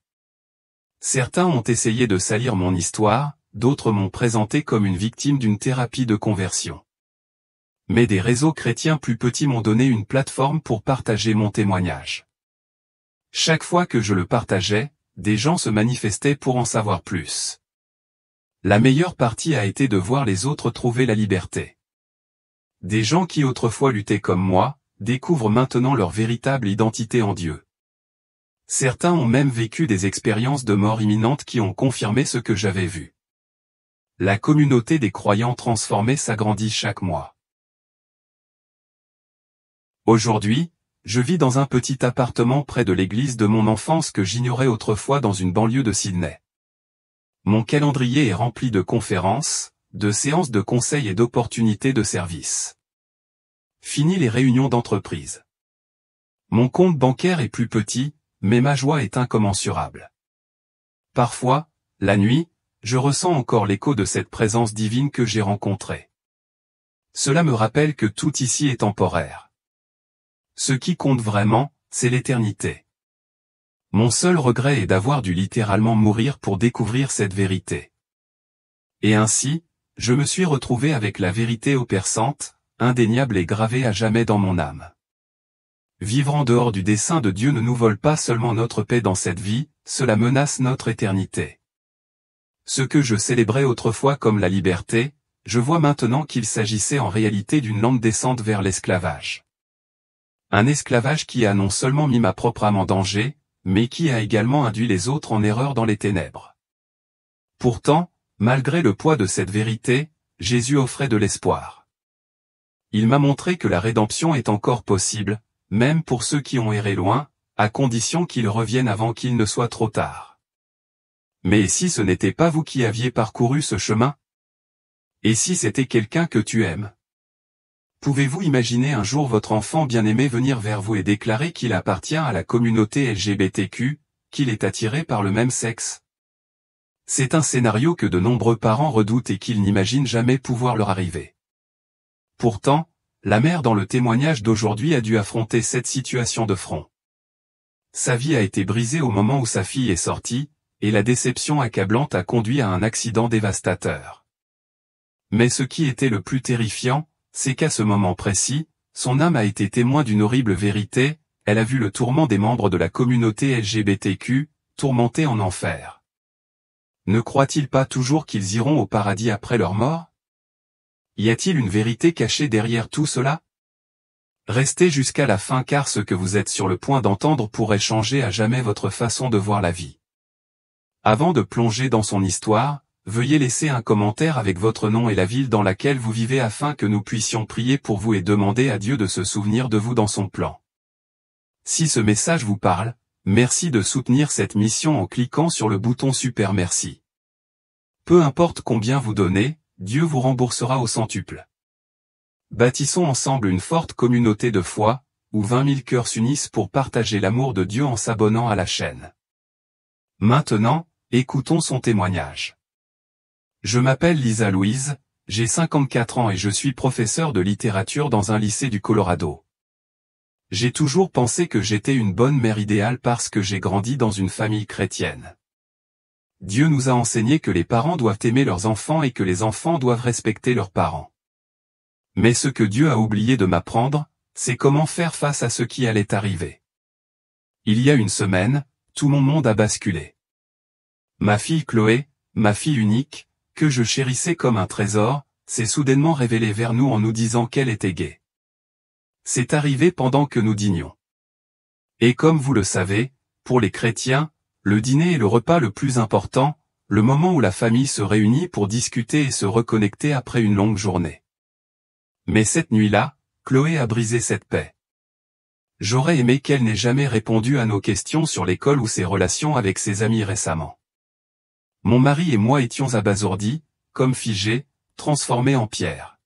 Certains ont essayé de salir mon histoire, d'autres m'ont présenté comme une victime d'une thérapie de conversion. Mais des réseaux chrétiens plus petits m'ont donné une plateforme pour partager mon témoignage. Chaque fois que je le partageais, des gens se manifestaient pour en savoir plus. La meilleure partie a été de voir les autres trouver la liberté. Des gens qui autrefois luttaient comme moi, découvrent maintenant leur véritable identité en Dieu. Certains ont même vécu des expériences de mort imminente qui ont confirmé ce que j'avais vu. La communauté des croyants transformés s'agrandit chaque mois. Aujourd'hui, je vis dans un petit appartement près de l'église de mon enfance que j'ignorais autrefois dans une banlieue de Sydney. Mon calendrier est rempli de conférences, de séances de conseil et d'opportunités de service. Fini les réunions d'entreprise. Mon compte bancaire est plus petit, mais ma joie est incommensurable. Parfois, la nuit, je ressens encore l'écho de cette présence divine que j'ai rencontrée. Cela me rappelle que tout ici est temporaire. Ce qui compte vraiment, c'est l'éternité. Mon seul regret est d'avoir dû littéralement mourir pour découvrir cette vérité. Et ainsi, je me suis retrouvé avec la vérité oppressante, indéniable et gravée à jamais dans mon âme. Vivre en dehors du dessein de Dieu ne nous vole pas seulement notre paix dans cette vie, cela menace notre éternité. Ce que je célébrais autrefois comme la liberté, je vois maintenant qu'il s'agissait en réalité d'une lente descente vers l'esclavage. Un esclavage qui a non seulement mis ma propre âme en danger, mais qui a également induit les autres en erreur dans les ténèbres. Pourtant, malgré le poids de cette vérité, Jésus offrait de l'espoir. Il m'a montré que la rédemption est encore possible, même pour ceux qui ont erré loin, à condition qu'ils reviennent avant qu'il ne soit trop tard. Mais si ce n'était pas vous qui aviez parcouru ce chemin? Et si c'était quelqu'un que tu aimes? Pouvez-vous imaginer un jour votre enfant bien-aimé venir vers vous et déclarer qu'il appartient à la communauté LGBTQ, qu'il est attiré par le même sexe? C'est un scénario que de nombreux parents redoutent et qu'ils n'imaginent jamais pouvoir leur arriver. Pourtant, la mère dans le témoignage d'aujourd'hui a dû affronter cette situation de front. Sa vie a été brisée au moment où sa fille est sortie, et la déception accablante a conduit à un accident dévastateur. Mais ce qui était le plus terrifiant, c'est qu'à ce moment précis, son âme a été témoin d'une horrible vérité, elle a vu le tourment des membres de la communauté LGBTQ, tourmentés en enfer. Ne croit-il pas toujours qu'ils iront au paradis après leur mort? Y a-t-il une vérité cachée derrière tout cela? Restez jusqu'à la fin car ce que vous êtes sur le point d'entendre pourrait changer à jamais votre façon de voir la vie. Avant de plonger dans son histoire, veuillez laisser un commentaire avec votre nom et la ville dans laquelle vous vivez afin que nous puissions prier pour vous et demander à Dieu de se souvenir de vous dans son plan. Si ce message vous parle, merci de soutenir cette mission en cliquant sur le bouton Super Merci. Peu importe combien vous donnez, Dieu vous remboursera au centuple. Bâtissons ensemble une forte communauté de foi, où 20 000 cœurs s'unissent pour partager l'amour de Dieu en s'abonnant à la chaîne. Maintenant, écoutons son témoignage. Je m'appelle Lisa Louise, j'ai 54 ans et je suis professeur de littérature dans un lycée du Colorado. J'ai toujours pensé que j'étais une bonne mère idéale parce que j'ai grandi dans une famille chrétienne. Dieu nous a enseigné que les parents doivent aimer leurs enfants et que les enfants doivent respecter leurs parents. Mais ce que Dieu a oublié de m'apprendre, c'est comment faire face à ce qui allait arriver. Il y a une semaine, tout mon monde a basculé. Ma fille Chloé, ma fille unique, que je chérissais comme un trésor, s'est soudainement révélée vers nous en nous disant qu'elle était gay. C'est arrivé pendant que nous dînions. Et comme vous le savez, pour les chrétiens, le dîner est le repas le plus important, le moment où la famille se réunit pour discuter et se reconnecter après une longue journée. Mais cette nuit-là, Chloé a brisé cette paix. J'aurais aimé qu'elle n'ait jamais répondu à nos questions sur l'école ou ses relations avec ses amis récemment. Mon mari et moi étions abasourdis, comme figés, transformés en pierre.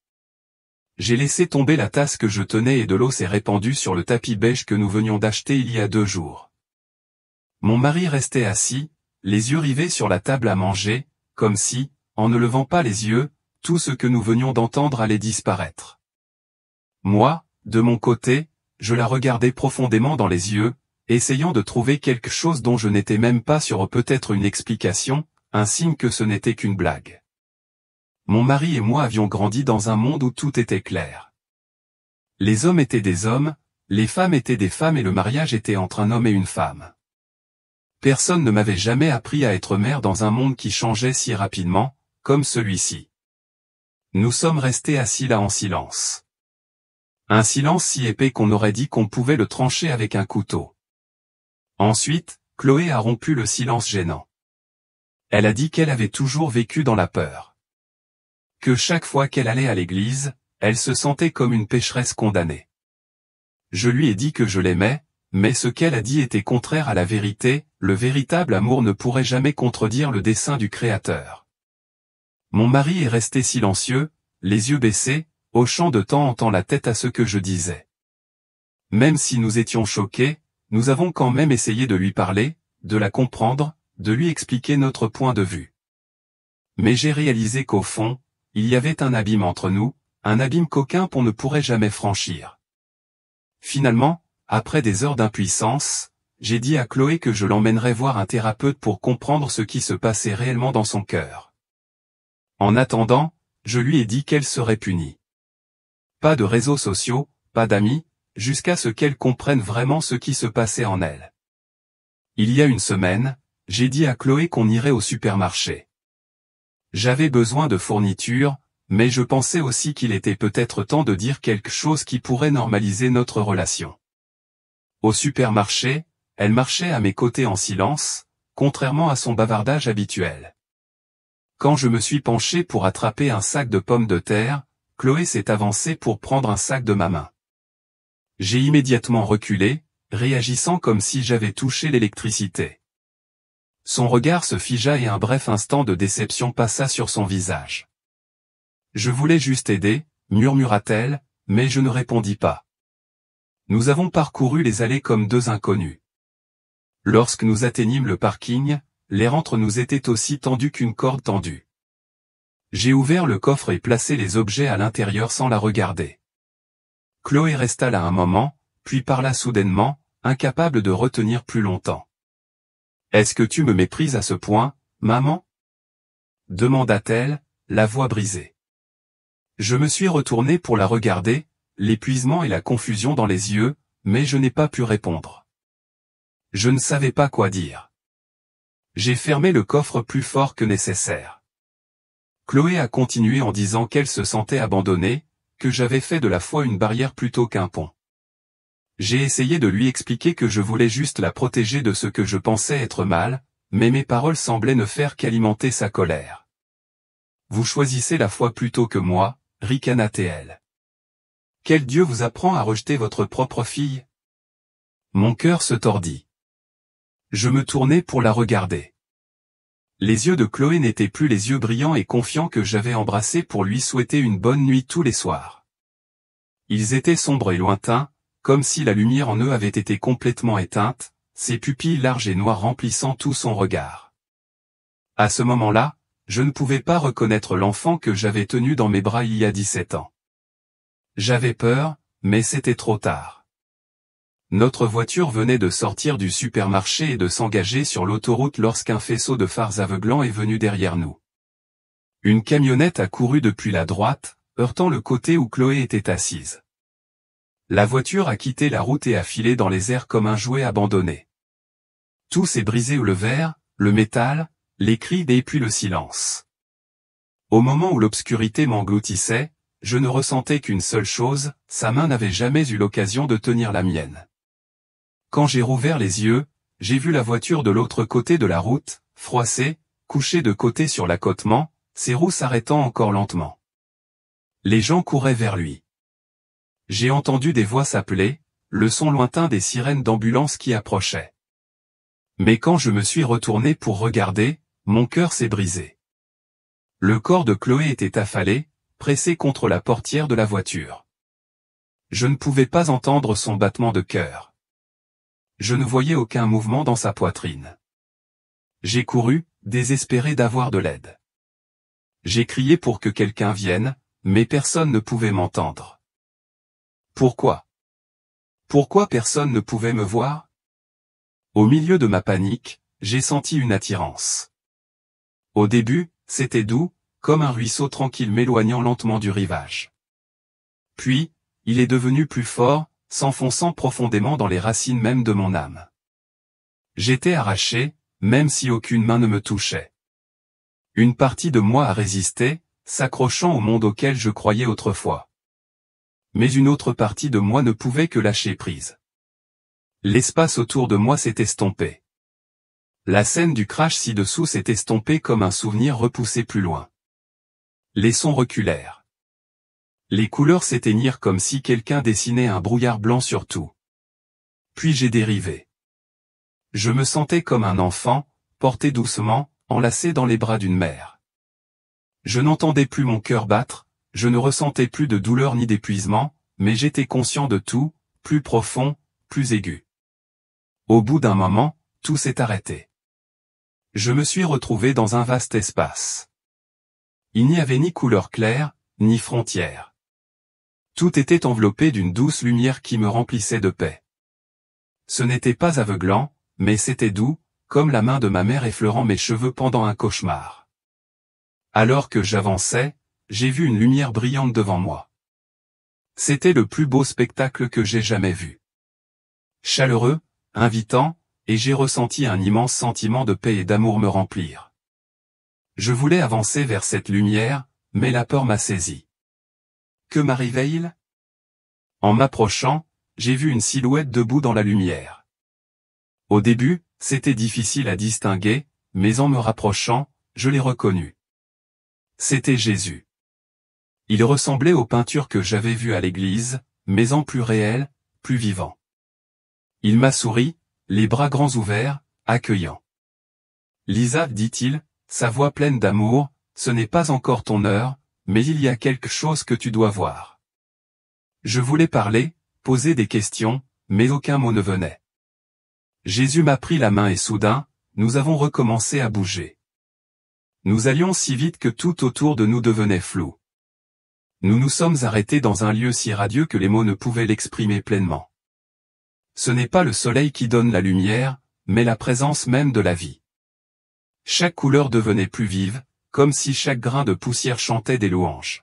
J'ai laissé tomber la tasse que je tenais et de l'eau s'est répandue sur le tapis beige que nous venions d'acheter il y a 2 jours. Mon mari restait assis, les yeux rivés sur la table à manger, comme si, en ne levant pas les yeux, tout ce que nous venions d'entendre allait disparaître. Moi, de mon côté, je la regardais profondément dans les yeux, essayant de trouver quelque chose dont je n'étais même pas sûr, peut-être une explication, un signe que ce n'était qu'une blague. Mon mari et moi avions grandi dans un monde où tout était clair. Les hommes étaient des hommes, les femmes étaient des femmes et le mariage était entre un homme et une femme. Personne ne m'avait jamais appris à être mère dans un monde qui changeait si rapidement, comme celui-ci. Nous sommes restés assis là en silence. Un silence si épais qu'on aurait dit qu'on pouvait le trancher avec un couteau. Ensuite, Chloé a rompu le silence gênant. Elle a dit qu'elle avait toujours vécu dans la peur. Que chaque fois qu'elle allait à l'église, elle se sentait comme une pécheresse condamnée. Je lui ai dit que je l'aimais, mais ce qu'elle a dit était contraire à la vérité, le véritable amour ne pourrait jamais contredire le dessein du Créateur. Mon mari est resté silencieux, les yeux baissés, hochant de temps en temps la tête à ce que je disais. Même si nous étions choqués, nous avons quand même essayé de lui parler, de la comprendre, de lui expliquer notre point de vue. Mais j'ai réalisé qu'au fond, il y avait un abîme entre nous, un abîme qu'aucun pont ne pourrait jamais franchir. Finalement, après des heures d'impuissance, j'ai dit à Chloé que je l'emmènerais voir un thérapeute pour comprendre ce qui se passait réellement dans son cœur. En attendant, je lui ai dit qu'elle serait punie. Pas de réseaux sociaux, pas d'amis, jusqu'à ce qu'elle comprenne vraiment ce qui se passait en elle. Il y a une semaine, j'ai dit à Chloé qu'on irait au supermarché. J'avais besoin de fournitures, mais je pensais aussi qu'il était peut-être temps de dire quelque chose qui pourrait normaliser notre relation. Au supermarché, elle marchait à mes côtés en silence, contrairement à son bavardage habituel. Quand je me suis penché pour attraper un sac de pommes de terre, Chloé s'est avancée pour prendre un sac de ma main. J'ai immédiatement reculé, réagissant comme si j'avais touché l'électricité. Son regard se figea et un bref instant de déception passa sur son visage. Je voulais juste aider, murmura-t-elle, mais je ne répondis pas. Nous avons parcouru les allées comme deux inconnus. Lorsque nous atteignîmes le parking, l'air entre nous était aussi tendu qu'une corde tendue. J'ai ouvert le coffre et placé les objets à l'intérieur sans la regarder. Chloé resta là un moment, puis parla soudainement, incapable de retenir plus longtemps. « Est-ce que tu me méprises à ce point, maman ?» demanda-t-elle, la voix brisée. Je me suis retourné pour la regarder, l'épuisement et la confusion dans les yeux, mais je n'ai pas pu répondre. Je ne savais pas quoi dire. J'ai fermé le coffre plus fort que nécessaire. Chloé a continué en disant qu'elle se sentait abandonnée, que j'avais fait de la foi une barrière plutôt qu'un pont. J'ai essayé de lui expliquer que je voulais juste la protéger de ce que je pensais être mal, mais mes paroles semblaient ne faire qu'alimenter sa colère. « Vous choisissez la foi plutôt que moi », ricana-t-elle. « Quel Dieu vous apprend à rejeter votre propre fille ?» Mon cœur se tordit. Je me tournai pour la regarder. Les yeux de Chloé n'étaient plus les yeux brillants et confiants que j'avais embrassés pour lui souhaiter une bonne nuit tous les soirs. Ils étaient sombres et lointains, comme si la lumière en eux avait été complètement éteinte, ses pupilles larges et noires remplissant tout son regard. À ce moment-là, je ne pouvais pas reconnaître l'enfant que j'avais tenu dans mes bras il y a 17 ans. J'avais peur, mais c'était trop tard. Notre voiture venait de sortir du supermarché et de s'engager sur l'autoroute lorsqu'un faisceau de phares aveuglants est venu derrière nous. Une camionnette a couru depuis la droite, heurtant le côté où Chloé était assise. La voiture a quitté la route et a filé dans les airs comme un jouet abandonné. Tout s'est brisé, le verre, le métal, les cris et puis le silence. Au moment où l'obscurité m'engloutissait, je ne ressentais qu'une seule chose, sa main n'avait jamais eu l'occasion de tenir la mienne. Quand j'ai rouvert les yeux, j'ai vu la voiture de l'autre côté de la route, froissée, couchée de côté sur l'accotement, ses roues s'arrêtant encore lentement. Les gens couraient vers lui. J'ai entendu des voix s'appeler, le son lointain des sirènes d'ambulance qui approchaient. Mais quand je me suis retourné pour regarder, mon cœur s'est brisé. Le corps de Chloé était affalé, pressé contre la portière de la voiture. Je ne pouvais pas entendre son battement de cœur. Je ne voyais aucun mouvement dans sa poitrine. J'ai couru, désespéré d'avoir de l'aide. J'ai crié pour que quelqu'un vienne, mais personne ne pouvait m'entendre. Pourquoi? Pourquoi personne ne pouvait me voir? Au milieu de ma panique, j'ai senti une attirance. Au début, c'était doux, comme un ruisseau tranquille m'éloignant lentement du rivage. Puis, il est devenu plus fort, s'enfonçant profondément dans les racines même de mon âme. J'étais arraché, même si aucune main ne me touchait. Une partie de moi a résisté, s'accrochant au monde auquel je croyais autrefois. Mais une autre partie de moi ne pouvait que lâcher prise. L'espace autour de moi s'est estompé. La scène du crash ci-dessous s'est estompée comme un souvenir repoussé plus loin. Les sons reculèrent. Les couleurs s'éteignirent comme si quelqu'un dessinait un brouillard blanc sur tout. Puis j'ai dérivé. Je me sentais comme un enfant, porté doucement, enlacé dans les bras d'une mère. Je n'entendais plus mon cœur battre, je ne ressentais plus de douleur ni d'épuisement, mais j'étais conscient de tout, plus profond, plus aigu. Au bout d'un moment, tout s'est arrêté. Je me suis retrouvé dans un vaste espace. Il n'y avait ni couleur claire, ni frontière. Tout était enveloppé d'une douce lumière qui me remplissait de paix. Ce n'était pas aveuglant, mais c'était doux, comme la main de ma mère effleurant mes cheveux pendant un cauchemar. Alors que j'avançais, j'ai vu une lumière brillante devant moi. C'était le plus beau spectacle que j'ai jamais vu. Chaleureux, invitant, et j'ai ressenti un immense sentiment de paix et d'amour me remplir. Je voulais avancer vers cette lumière, mais la peur m'a saisi. Que m'arrivait-il? En m'approchant, j'ai vu une silhouette debout dans la lumière. Au début, c'était difficile à distinguer, mais en me rapprochant, je l'ai reconnu. C'était Jésus. Il ressemblait aux peintures que j'avais vues à l'église, mais en plus réel, plus vivant. Il m'a souri, les bras grands ouverts, accueillant. Lisa, dit-il, sa voix pleine d'amour, ce n'est pas encore ton heure, mais il y a quelque chose que tu dois voir. Je voulais parler, poser des questions, mais aucun mot ne venait. Jésus m'a pris la main et soudain, nous avons recommencé à bouger. Nous allions si vite que tout autour de nous devenait flou. Nous nous sommes arrêtés dans un lieu si radieux que les mots ne pouvaient l'exprimer pleinement. Ce n'est pas le soleil qui donne la lumière, mais la présence même de la vie. Chaque couleur devenait plus vive, comme si chaque grain de poussière chantait des louanges.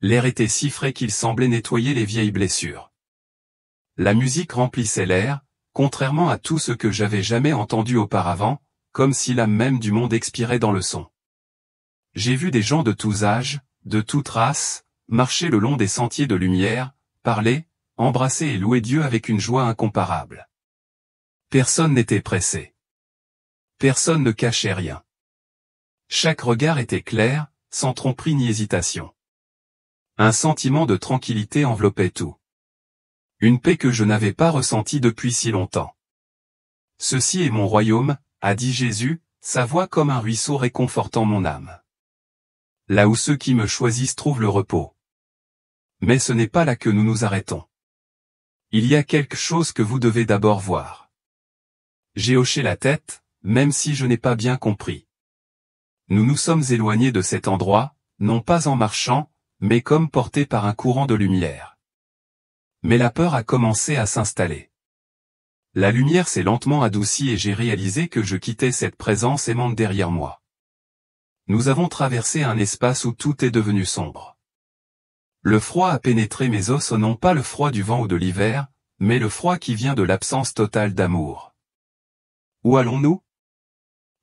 L'air était si frais qu'il semblait nettoyer les vieilles blessures. La musique remplissait l'air, contrairement à tout ce que j'avais jamais entendu auparavant, comme si l'âme même du monde expirait dans le son. J'ai vu des gens de tous âges, de toute race, marcher le long des sentiers de lumière, parler, embrasser et louer Dieu avec une joie incomparable. Personne n'était pressé. Personne ne cachait rien. Chaque regard était clair, sans tromperie ni hésitation. Un sentiment de tranquillité enveloppait tout. Une paix que je n'avais pas ressentie depuis si longtemps. Ceci est mon royaume, a dit Jésus, sa voix comme un ruisseau réconfortant mon âme. Là où ceux qui me choisissent trouvent le repos. Mais ce n'est pas là que nous nous arrêtons. Il y a quelque chose que vous devez d'abord voir. J'ai hoché la tête, même si je n'ai pas bien compris. Nous nous sommes éloignés de cet endroit, non pas en marchant, mais comme portés par un courant de lumière. Mais la peur a commencé à s'installer. La lumière s'est lentement adoucie et j'ai réalisé que je quittais cette présence aimante derrière moi. Nous avons traversé un espace où tout est devenu sombre. Le froid a pénétré mes os, non pas le froid du vent ou de l'hiver, mais le froid qui vient de l'absence totale d'amour. Où allons-nous?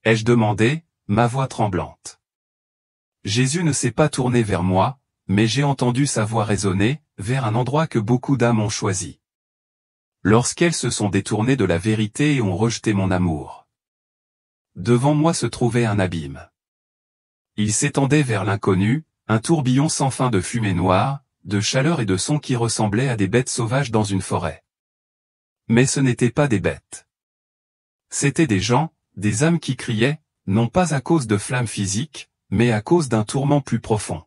Ai-je demandé, ma voix tremblante. Jésus ne s'est pas tourné vers moi, mais j'ai entendu sa voix résonner, vers un endroit que beaucoup d'âmes ont choisi. Lorsqu'elles se sont détournées de la vérité et ont rejeté mon amour. Devant moi se trouvait un abîme. Il s'étendait vers l'inconnu, un tourbillon sans fin de fumée noire, de chaleur et de sons qui ressemblaient à des bêtes sauvages dans une forêt. Mais ce n'étaient pas des bêtes. C'étaient des gens, des âmes qui criaient, non pas à cause de flammes physiques, mais à cause d'un tourment plus profond.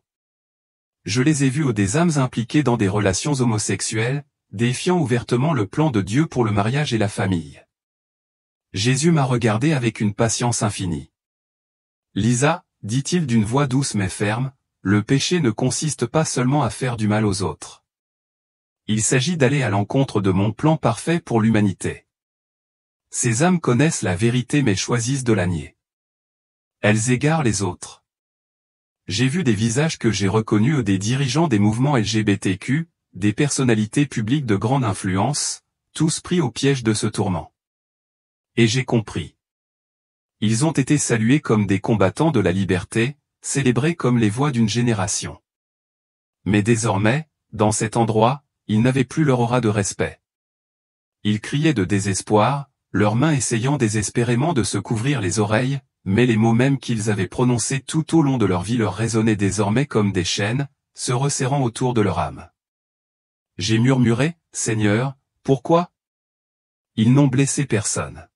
Je les ai vus aux des âmes impliquées dans des relations homosexuelles, défiant ouvertement le plan de Dieu pour le mariage et la famille. Jésus m'a regardé avec une patience infinie. Lisa, dit-il d'une voix douce mais ferme, le péché ne consiste pas seulement à faire du mal aux autres. Il s'agit d'aller à l'encontre de mon plan parfait pour l'humanité. Ces âmes connaissent la vérité mais choisissent de la nier. Elles égarent les autres. J'ai vu des visages que j'ai reconnus des dirigeants des mouvements LGBTQ, des personnalités publiques de grande influence, tous pris au piège de ce tourment. Et j'ai compris. Ils ont été salués comme des combattants de la liberté, célébrés comme les voix d'une génération. Mais désormais, dans cet endroit, ils n'avaient plus leur aura de respect. Ils criaient de désespoir, leurs mains essayant désespérément de se couvrir les oreilles, mais les mots mêmes qu'ils avaient prononcés tout au long de leur vie leur résonnaient désormais comme des chaînes, se resserrant autour de leur âme. J'ai murmuré, Seigneur, pourquoi? Ils n'ont blessé personne.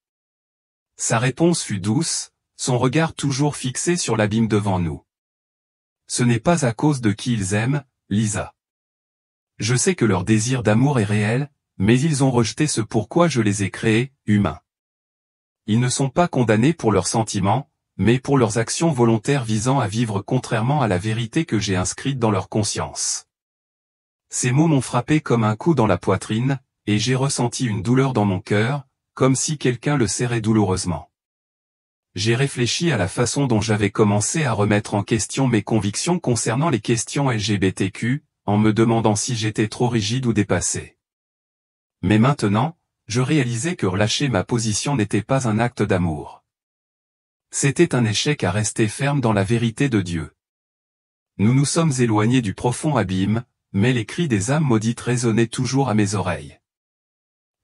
Sa réponse fut douce, son regard toujours fixé sur l'abîme devant nous. Ce n'est pas à cause de qui ils aiment, Lisa. Je sais que leur désir d'amour est réel, mais ils ont rejeté ce pourquoi je les ai créés, humains. Ils ne sont pas condamnés pour leurs sentiments, mais pour leurs actions volontaires visant à vivre contrairement à la vérité que j'ai inscrite dans leur conscience. Ces mots m'ont frappé comme un coup dans la poitrine, et j'ai ressenti une douleur dans mon cœur, comme si quelqu'un le serrait douloureusement. J'ai réfléchi à la façon dont j'avais commencé à remettre en question mes convictions concernant les questions LGBTQ, en me demandant si j'étais trop rigide ou dépassé. Mais maintenant, je réalisais que relâcher ma position n'était pas un acte d'amour. C'était un échec à rester ferme dans la vérité de Dieu. Nous nous sommes éloignés du profond abîme, mais les cris des âmes maudites résonnaient toujours à mes oreilles.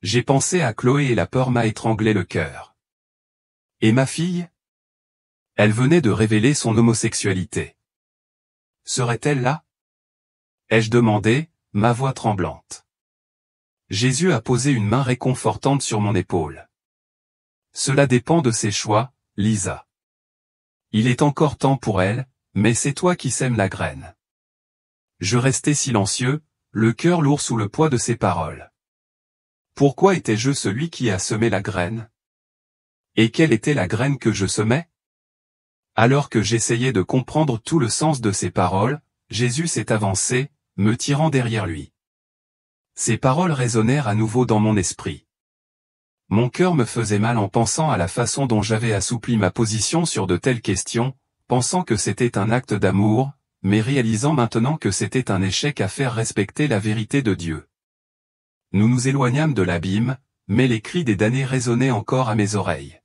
J'ai pensé à Chloé et la peur m'a étranglé le cœur. Et ma fille? Elle venait de révéler son homosexualité. Serait-elle là? Ai-je demandé, ma voix tremblante. Jésus a posé une main réconfortante sur mon épaule. Cela dépend de ses choix, Lisa. Il est encore temps pour elle, mais c'est toi qui sèmes la graine. Je restai silencieux, le cœur lourd sous le poids de ses paroles. Pourquoi étais-je celui qui a semé la graine? Et quelle était la graine que je semais? Alors que j'essayais de comprendre tout le sens de ces paroles, Jésus s'est avancé, me tirant derrière lui. Ces paroles résonnèrent à nouveau dans mon esprit. Mon cœur me faisait mal en pensant à la façon dont j'avais assoupli ma position sur de telles questions, pensant que c'était un acte d'amour, mais réalisant maintenant que c'était un échec à faire respecter la vérité de Dieu. Nous nous éloignâmes de l'abîme, mais les cris des damnés résonnaient encore à mes oreilles.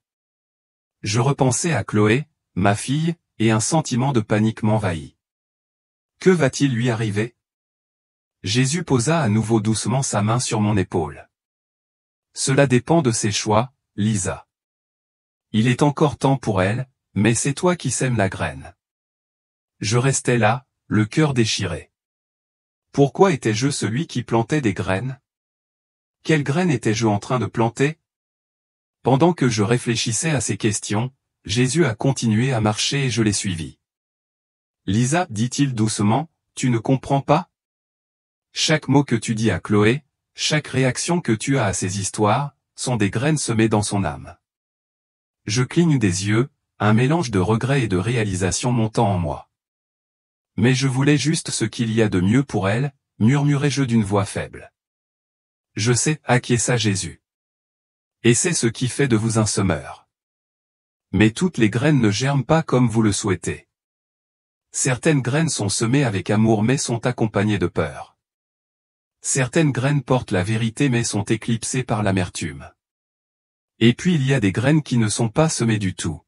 Je repensais à Chloé, ma fille, et un sentiment de panique m'envahit. Que va-t-il lui arriver? Jésus posa à nouveau doucement sa main sur mon épaule. Cela dépend de ses choix, Lisa. Il est encore temps pour elle, mais c'est toi qui sèmes la graine. Je restais là, le cœur déchiré. Pourquoi étais-je celui qui plantait des graines? Quelle graine étais-je en train de planter? Pendant que je réfléchissais à ces questions, Jésus a continué à marcher et je l'ai suivi. Lisa, dit-il doucement, tu ne comprends pas? Chaque mot que tu dis à Chloé, chaque réaction que tu as à ces histoires, sont des graines semées dans son âme. Je cligne des yeux, un mélange de regret et de réalisation montant en moi. Mais je voulais juste ce qu'il y a de mieux pour elle, murmurai-je d'une voix faible. Je sais, acquiesça Jésus. Et c'est ce qui fait de vous un semeur. Mais toutes les graines ne germent pas comme vous le souhaitez. Certaines graines sont semées avec amour mais sont accompagnées de peur. Certaines graines portent la vérité mais sont éclipsées par l'amertume. Et puis il y a des graines qui ne sont pas semées du tout.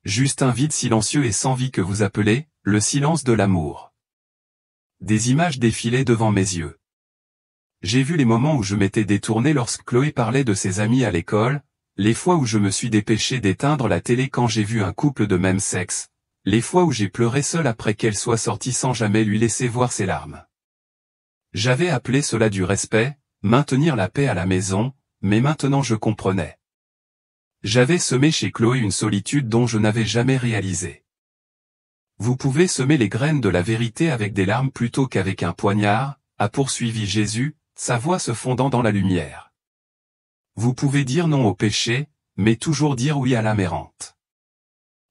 Juste un vide silencieux et sans vie que vous appelez, le silence de l'amour. Des images défilaient devant mes yeux. J'ai vu les moments où je m'étais détourné lorsque Chloé parlait de ses amis à l'école, les fois où je me suis dépêché d'éteindre la télé quand j'ai vu un couple de même sexe, les fois où j'ai pleuré seul après qu'elle soit sortie sans jamais lui laisser voir ses larmes. J'avais appelé cela du respect, maintenir la paix à la maison, mais maintenant je comprenais. J'avais semé chez Chloé une solitude dont je n'avais jamais réalisé. Vous pouvez semer les graines de la vérité avec des larmes plutôt qu'avec un poignard, a poursuivi Jésus, sa voix se fondant dans la lumière. Vous pouvez dire non au péché, mais toujours dire oui à l'âme errante.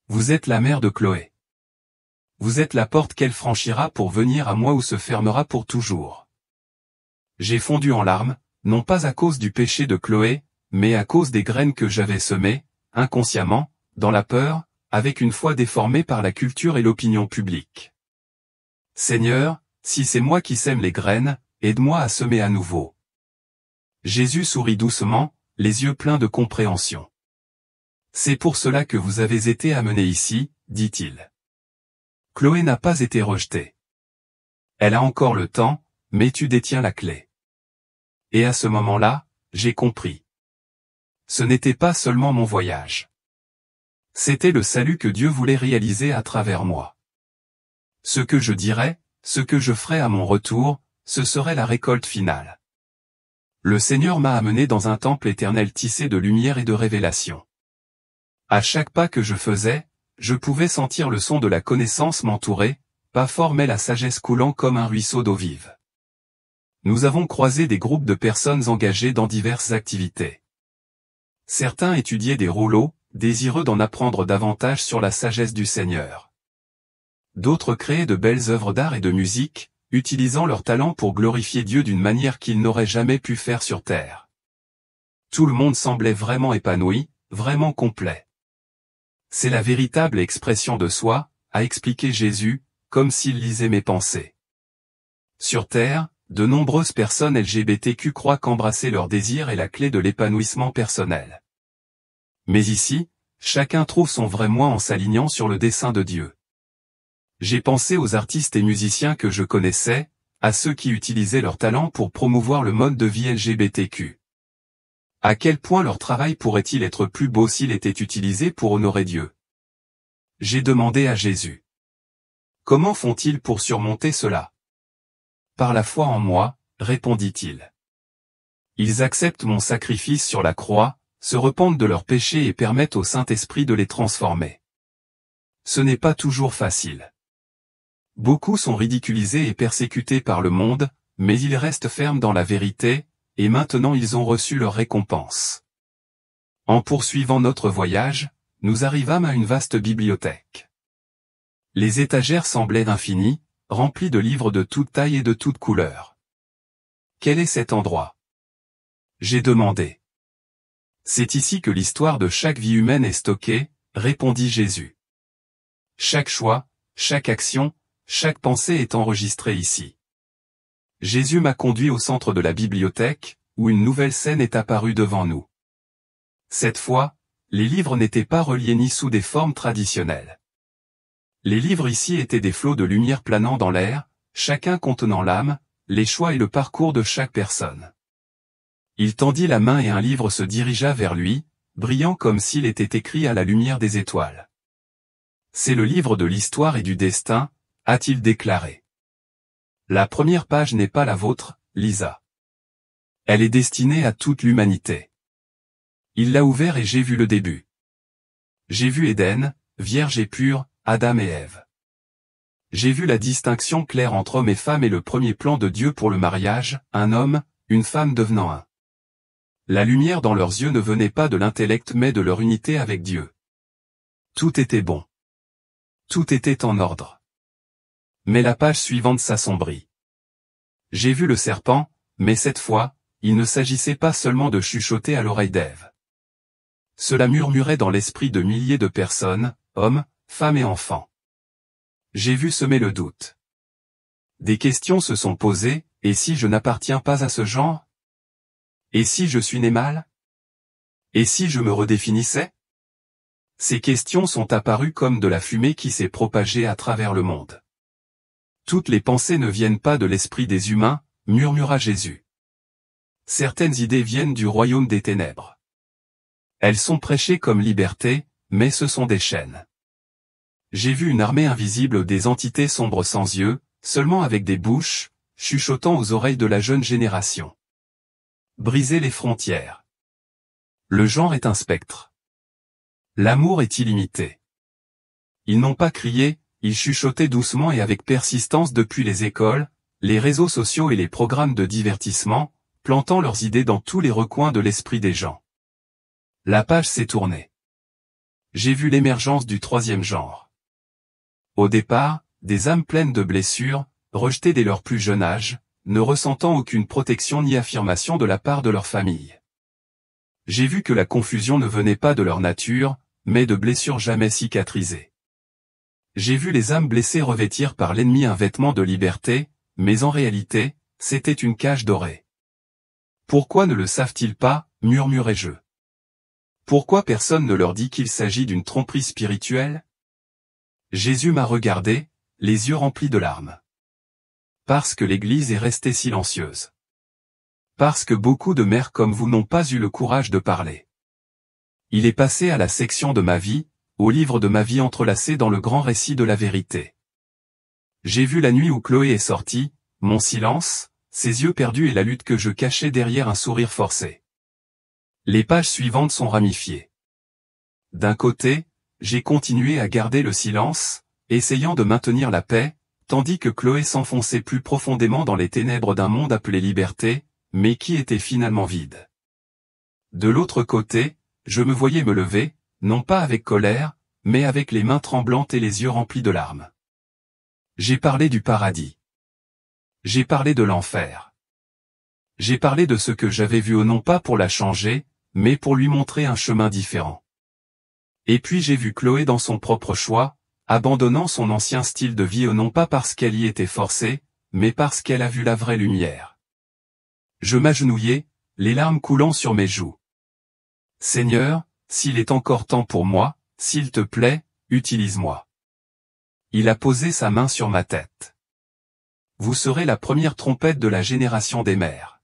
Vous êtes la mère de Chloé. Vous êtes la porte qu'elle franchira pour venir à moi ou se fermera pour toujours. J'ai fondu en larmes, non pas à cause du péché de Chloé, mais à cause des graines que j'avais semées, inconsciemment, dans la peur, avec une foi déformée par la culture et l'opinion publique. Seigneur, si c'est moi qui sème les graines, aide-moi à semer à nouveau. Jésus sourit doucement, les yeux pleins de compréhension. C'est pour cela que vous avez été amené ici, dit-il. Chloé n'a pas été rejetée. Elle a encore le temps, mais tu détiens la clé. Et à ce moment-là, j'ai compris. Ce n'était pas seulement mon voyage. C'était le salut que Dieu voulait réaliser à travers moi. Ce que je dirais, ce que je ferais à mon retour, ce serait la récolte finale. Le Seigneur m'a amené dans un temple éternel tissé de lumière et de révélation. À chaque pas que je faisais, je pouvais sentir le son de la connaissance m'entourer, pas fort mais la sagesse coulant comme un ruisseau d'eau vive. Nous avons croisé des groupes de personnes engagées dans diverses activités. Certains étudiaient des rouleaux, désireux d'en apprendre davantage sur la sagesse du Seigneur. D'autres créaient de belles œuvres d'art et de musique, utilisant leur talent pour glorifier Dieu d'une manière qu'ils n'auraient jamais pu faire sur terre. Tout le monde semblait vraiment épanoui, vraiment complet. C'est la véritable expression de soi, a expliqué Jésus, comme s'il lisait mes pensées. Sur terre, de nombreuses personnes LGBTQ croient qu'embrasser leurs désirs est la clé de l'épanouissement personnel. Mais ici, chacun trouve son vrai moi en s'alignant sur le dessein de Dieu. J'ai pensé aux artistes et musiciens que je connaissais, à ceux qui utilisaient leur talent pour promouvoir le mode de vie LGBTQ. À quel point leur travail pourrait-il être plus beau s'il était utilisé pour honorer Dieu? J'ai demandé à Jésus. Comment font-ils pour surmonter cela? Par la foi en moi, répondit-il. Ils acceptent mon sacrifice sur la croix, se repentent de leurs péchés et permettent au Saint-Esprit de les transformer. Ce n'est pas toujours facile. Beaucoup sont ridiculisés et persécutés par le monde, mais ils restent fermes dans la vérité, et maintenant ils ont reçu leur récompense. En poursuivant notre voyage, nous arrivâmes à une vaste bibliothèque. Les étagères semblaient infinies, remplies de livres de toute taille et de toutes couleurs. Quel est cet endroit? J'ai demandé. C'est ici que l'histoire de chaque vie humaine est stockée, répondit Jésus. Chaque choix, chaque action, chaque pensée est enregistrée ici. Jésus m'a conduit au centre de la bibliothèque, où une nouvelle scène est apparue devant nous. Cette fois, les livres n'étaient pas reliés ni sous des formes traditionnelles. Les livres ici étaient des flots de lumière planant dans l'air, chacun contenant l'âme, les choix et le parcours de chaque personne. Il tendit la main et un livre se dirigea vers lui, brillant comme s'il était écrit à la lumière des étoiles. C'est le livre de l'histoire et du destin, a-t-il déclaré. La première page n'est pas la vôtre, Lisa. Elle est destinée à toute l'humanité. Il l'a ouvert et j'ai vu le début. J'ai vu Éden, vierge et pure, Adam et Ève. J'ai vu la distinction claire entre homme et femme et le premier plan de Dieu pour le mariage, un homme, une femme devenant un. La lumière dans leurs yeux ne venait pas de l'intellect mais de leur unité avec Dieu. Tout était bon. Tout était en ordre. Mais la page suivante s'assombrit. J'ai vu le serpent, mais cette fois, il ne s'agissait pas seulement de chuchoter à l'oreille d'Ève. Cela murmurait dans l'esprit de milliers de personnes, hommes, femmes et enfants. J'ai vu semer le doute. Des questions se sont posées, et si je n'appartiens pas à ce genre? Et si je suis né mal? Et si je me redéfinissais? Ces questions sont apparues comme de la fumée qui s'est propagée à travers le monde. Toutes les pensées ne viennent pas de l'esprit des humains, murmura Jésus. Certaines idées viennent du royaume des ténèbres. Elles sont prêchées comme liberté, mais ce sont des chaînes. J'ai vu une armée invisible des entités sombres sans yeux, seulement avec des bouches, chuchotant aux oreilles de la jeune génération. Briser les frontières. Le genre est un spectre. L'amour est illimité. Ils n'ont pas crié, ils chuchotaient doucement et avec persistance depuis les écoles, les réseaux sociaux et les programmes de divertissement, plantant leurs idées dans tous les recoins de l'esprit des gens. La page s'est tournée. J'ai vu l'émergence du troisième genre. Au départ, des âmes pleines de blessures, rejetées dès leur plus jeune âge, ne ressentant aucune protection ni affirmation de la part de leur famille. J'ai vu que la confusion ne venait pas de leur nature, mais de blessures jamais cicatrisées. J'ai vu les âmes blessées revêtir par l'ennemi un vêtement de liberté, mais en réalité, c'était une cage dorée. Pourquoi ne le savent-ils pas, murmurai-je. Pourquoi personne ne leur dit qu'il s'agit d'une tromperie spirituelle? Jésus m'a regardé, les yeux remplis de larmes. parce que l'Église est restée silencieuse. Parce que beaucoup de mères comme vous n'ont pas eu le courage de parler. Il est passé à la section de ma vie, au livre de ma vie entrelacé dans le grand récit de la vérité. J'ai vu la nuit où Chloé est sortie, mon silence, ses yeux perdus et la lutte que je cachais derrière un sourire forcé. Les pages suivantes sont ramifiées. D'un côté, j'ai continué à garder le silence, essayant de maintenir la paix, tandis que Chloé s'enfonçait plus profondément dans les ténèbres d'un monde appelé liberté, mais qui était finalement vide. De l'autre côté, je me voyais me lever, non pas avec colère, mais avec les mains tremblantes et les yeux remplis de larmes. J'ai parlé du paradis. J'ai parlé de l'enfer. J'ai parlé de ce que j'avais vu non pas pour la changer, mais pour lui montrer un chemin différent. Et puis j'ai vu Chloé dans son propre choix, abandonnant son ancien style de vie non pas parce qu'elle y était forcée, mais parce qu'elle a vu la vraie lumière. Je m'agenouillai, les larmes coulant sur mes joues. Seigneur, s'il est encore temps pour moi, s'il te plaît, utilise-moi. Il a posé sa main sur ma tête. Vous serez la première trompette de la génération des mères.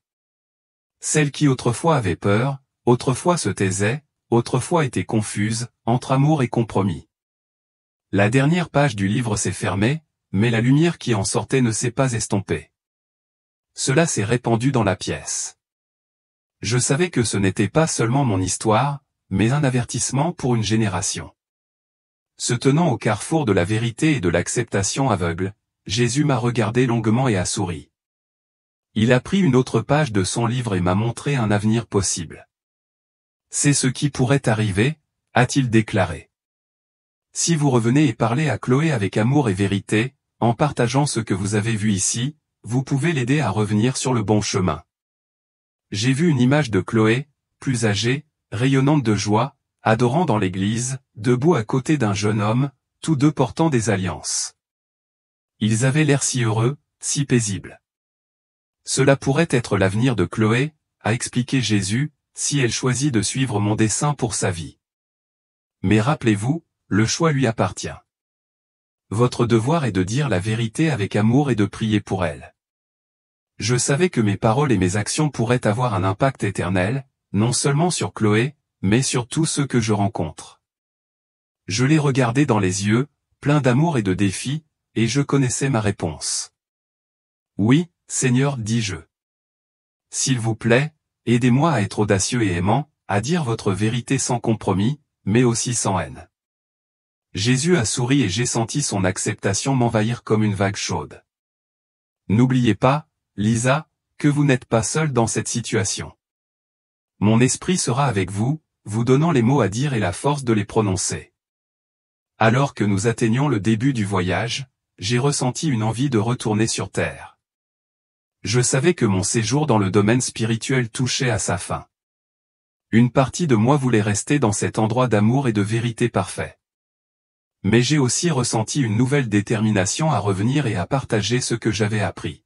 Celle qui autrefois avait peur, autrefois se taisait, autrefois était confuse, entre amour et compromis. La dernière page du livre s'est fermée, mais la lumière qui en sortait ne s'est pas estompée. Cela s'est répandu dans la pièce. Je savais que ce n'était pas seulement mon histoire, mais un avertissement pour une génération. Se tenant au carrefour de la vérité et de l'acceptation aveugle, Jésus m'a regardé longuement et a souri. Il a pris une autre page de son livre et m'a montré un avenir possible. C'est ce qui pourrait arriver, a-t-il déclaré. Si vous revenez et parlez à Chloé avec amour et vérité, en partageant ce que vous avez vu ici, vous pouvez l'aider à revenir sur le bon chemin. J'ai vu une image de Chloé, plus âgée, rayonnante de joie, adorant dans l'église, debout à côté d'un jeune homme, tous deux portant des alliances. Ils avaient l'air si heureux, si paisibles. Cela pourrait être l'avenir de Chloé, a expliqué Jésus, si elle choisit de suivre mon dessein pour sa vie. Mais rappelez-vous, le choix lui appartient. Votre devoir est de dire la vérité avec amour et de prier pour elle. Je savais que mes paroles et mes actions pourraient avoir un impact éternel, non seulement sur Chloé, mais sur tous ceux que je rencontre. Je l'ai regardé dans les yeux, plein d'amour et de défis, et je connaissais ma réponse. Oui, Seigneur, dis-je. S'il vous plaît, aidez-moi à être audacieux et aimant, à dire votre vérité sans compromis, mais aussi sans haine. Jésus a souri et j'ai senti son acceptation m'envahir comme une vague chaude. N'oubliez pas, Lisa, que vous n'êtes pas seule dans cette situation. Mon esprit sera avec vous, vous donnant les mots à dire et la force de les prononcer. Alors que nous atteignions le début du voyage, j'ai ressenti une envie de retourner sur Terre. Je savais que mon séjour dans le domaine spirituel touchait à sa fin. Une partie de moi voulait rester dans cet endroit d'amour et de vérité parfait. Mais j'ai aussi ressenti une nouvelle détermination à revenir et à partager ce que j'avais appris.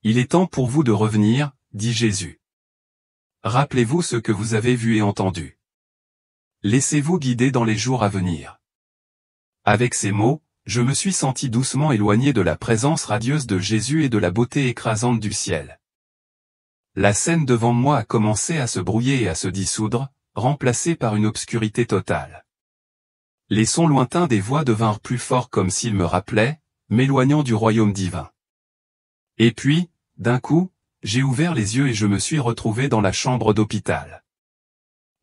Il est temps pour vous de revenir, dit Jésus. Rappelez-vous ce que vous avez vu et entendu. Laissez-vous guider dans les jours à venir. Avec ces mots, je me suis senti doucement éloigné de la présence radieuse de Jésus et de la beauté écrasante du ciel. La scène devant moi a commencé à se brouiller et à se dissoudre, remplacée par une obscurité totale. Les sons lointains des voix devinrent plus forts comme s'ils me rappelaient, m'éloignant du royaume divin. Et puis, d'un coup, j'ai ouvert les yeux et je me suis retrouvé dans la chambre d'hôpital.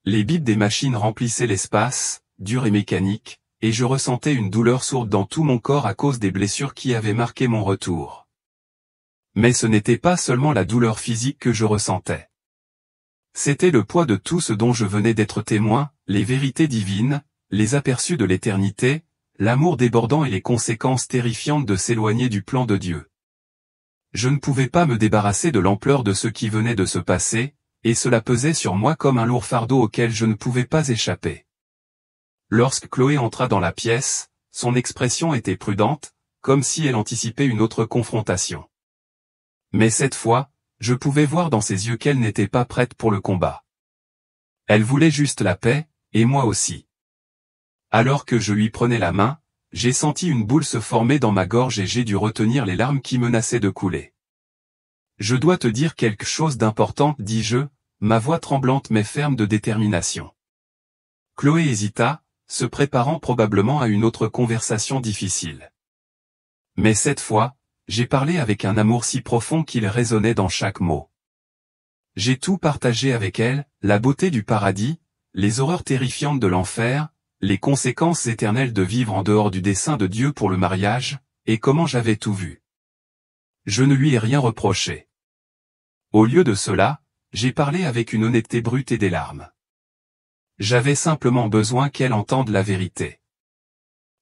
Les bips des machines remplissaient l'espace, durs et mécaniques, et je ressentais une douleur sourde dans tout mon corps à cause des blessures qui avaient marqué mon retour. Mais ce n'était pas seulement la douleur physique que je ressentais. C'était le poids de tout ce dont je venais d'être témoin, les vérités divines, les aperçus de l'éternité, l'amour débordant et les conséquences terrifiantes de s'éloigner du plan de Dieu. Je ne pouvais pas me débarrasser de l'ampleur de ce qui venait de se passer, et cela pesait sur moi comme un lourd fardeau auquel je ne pouvais pas échapper. Lorsque Chloé entra dans la pièce, son expression était prudente, comme si elle anticipait une autre confrontation. Mais cette fois, je pouvais voir dans ses yeux qu'elle n'était pas prête pour le combat. Elle voulait juste la paix, et moi aussi. Alors que je lui prenais la main, j'ai senti une boule se former dans ma gorge et j'ai dû retenir les larmes qui menaçaient de couler. Je dois te dire quelque chose d'important, dis-je, ma voix tremblante mais ferme de détermination. Chloé hésita, se préparant probablement à une autre conversation difficile. Mais cette fois, j'ai parlé avec un amour si profond qu'il résonnait dans chaque mot. J'ai tout partagé avec elle, la beauté du paradis, les horreurs terrifiantes de l'enfer, les conséquences éternelles de vivre en dehors du dessein de Dieu pour le mariage, et comment j'avais tout vu. Je ne lui ai rien reproché. Au lieu de cela, j'ai parlé avec une honnêteté brute et des larmes. J'avais simplement besoin qu'elle entende la vérité.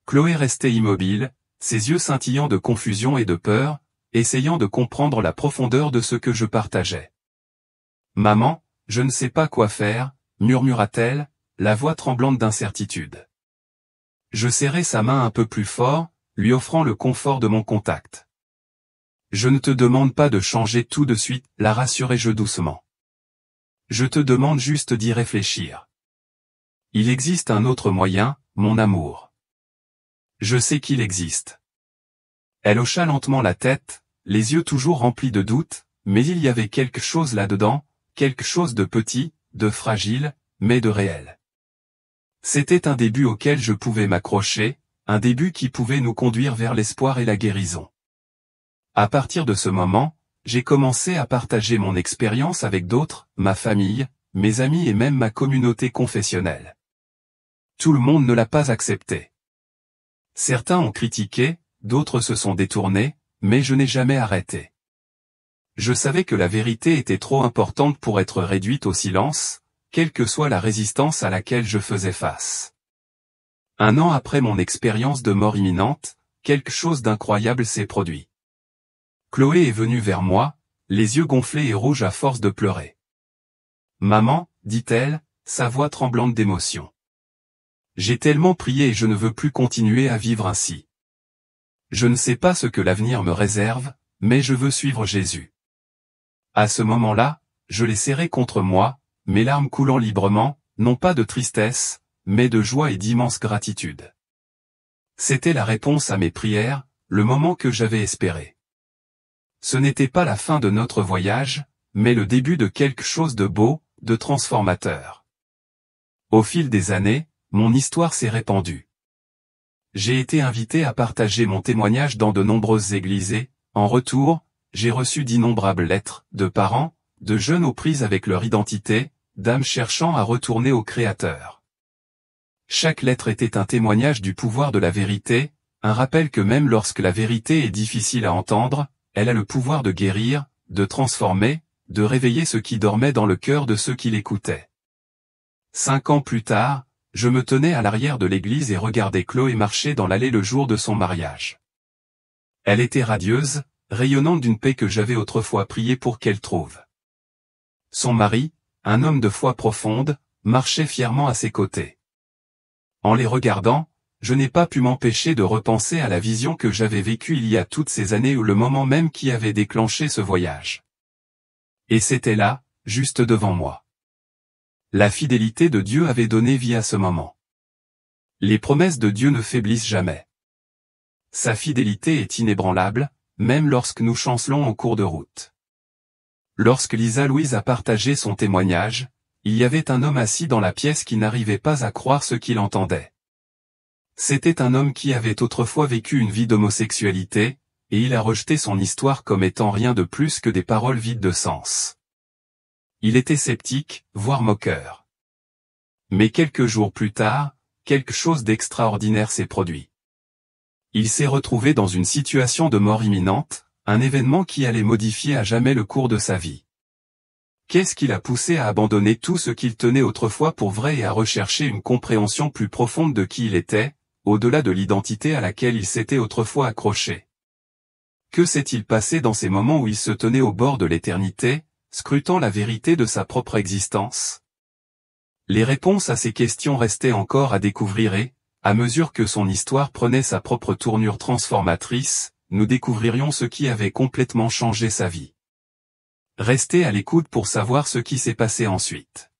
Chloé restait immobile, ses yeux scintillant de confusion et de peur, essayant de comprendre la profondeur de ce que je partageais. « Maman, je ne sais pas quoi faire », murmura-t-elle, la voix tremblante d'incertitude. Je serrai sa main un peu plus fort, lui offrant le confort de mon contact. « Je ne te demande pas de changer tout de suite, la rassurai-je doucement. Je te demande juste d'y réfléchir. Il existe un autre moyen, mon amour. Je sais qu'il existe. » Elle hocha lentement la tête, les yeux toujours remplis de doute, mais il y avait quelque chose là-dedans, quelque chose de petit, de fragile, mais de réel. C'était un début auquel je pouvais m'accrocher, un début qui pouvait nous conduire vers l'espoir et la guérison. À partir de ce moment, j'ai commencé à partager mon expérience avec d'autres, ma famille, mes amis et même ma communauté confessionnelle. Tout le monde ne l'a pas accepté. Certains ont critiqué, d'autres se sont détournés, mais je n'ai jamais arrêté. Je savais que la vérité était trop importante pour être réduite au silence, quelle que soit la résistance à laquelle je faisais face. 1 an après mon expérience de mort imminente, quelque chose d'incroyable s'est produit. Chloé est venue vers moi, les yeux gonflés et rouges à force de pleurer. « Maman, dit-elle, sa voix tremblante d'émotion. J'ai tellement prié et je ne veux plus continuer à vivre ainsi. Je ne sais pas ce que l'avenir me réserve, mais je veux suivre Jésus. » À ce moment-là, je l'ai serré contre moi, mes larmes coulant librement, non pas de tristesse, mais de joie et d'immense gratitude. C'était la réponse à mes prières, le moment que j'avais espéré. Ce n'était pas la fin de notre voyage, mais le début de quelque chose de beau, de transformateur. Au fil des années, mon histoire s'est répandue. J'ai été invité à partager mon témoignage dans de nombreuses églises et, en retour, j'ai reçu d'innombrables lettres, de parents, de jeunes aux prises avec leur identité, d'âmes cherchant à retourner au Créateur. Chaque lettre était un témoignage du pouvoir de la vérité, un rappel que même lorsque la vérité est difficile à entendre, elle a le pouvoir de guérir, de transformer, de réveiller ce qui dormait dans le cœur de ceux qui l'écoutaient. 5 ans plus tard, je me tenais à l'arrière de l'église et regardais Chloé marcher dans l'allée le jour de son mariage. Elle était radieuse, rayonnante d'une paix que j'avais autrefois prié pour qu'elle trouve. Son mari, un homme de foi profonde, marchait fièrement à ses côtés. En les regardant, je n'ai pas pu m'empêcher de repenser à la vision que j'avais vécue il y a toutes ces années ou le moment même qui avait déclenché ce voyage. Et c'était là, juste devant moi. La fidélité de Dieu avait donné vie à ce moment. Les promesses de Dieu ne faiblissent jamais. Sa fidélité est inébranlable, même lorsque nous chancelons en cours de route. Lorsque Lisa Louise a partagé son témoignage, il y avait un homme assis dans la pièce qui n'arrivait pas à croire ce qu'il entendait. C'était un homme qui avait autrefois vécu une vie d'homosexualité, et il a rejeté son histoire comme étant rien de plus que des paroles vides de sens. Il était sceptique, voire moqueur. Mais quelques jours plus tard, quelque chose d'extraordinaire s'est produit. Il s'est retrouvé dans une situation de mort imminente, un événement qui allait modifier à jamais le cours de sa vie. Qu'est-ce qui l'a poussé à abandonner tout ce qu'il tenait autrefois pour vrai et à rechercher une compréhension plus profonde de qui il était, au-delà de l'identité à laquelle il s'était autrefois accroché? Que s'est-il passé dans ces moments où il se tenait au bord de l'éternité, scrutant la vérité de sa propre existence? Les réponses à ces questions restaient encore à découvrir et, à mesure que son histoire prenait sa propre tournure transformatrice, nous découvririons ce qui avait complètement changé sa vie. Restez à l'écoute pour savoir ce qui s'est passé ensuite.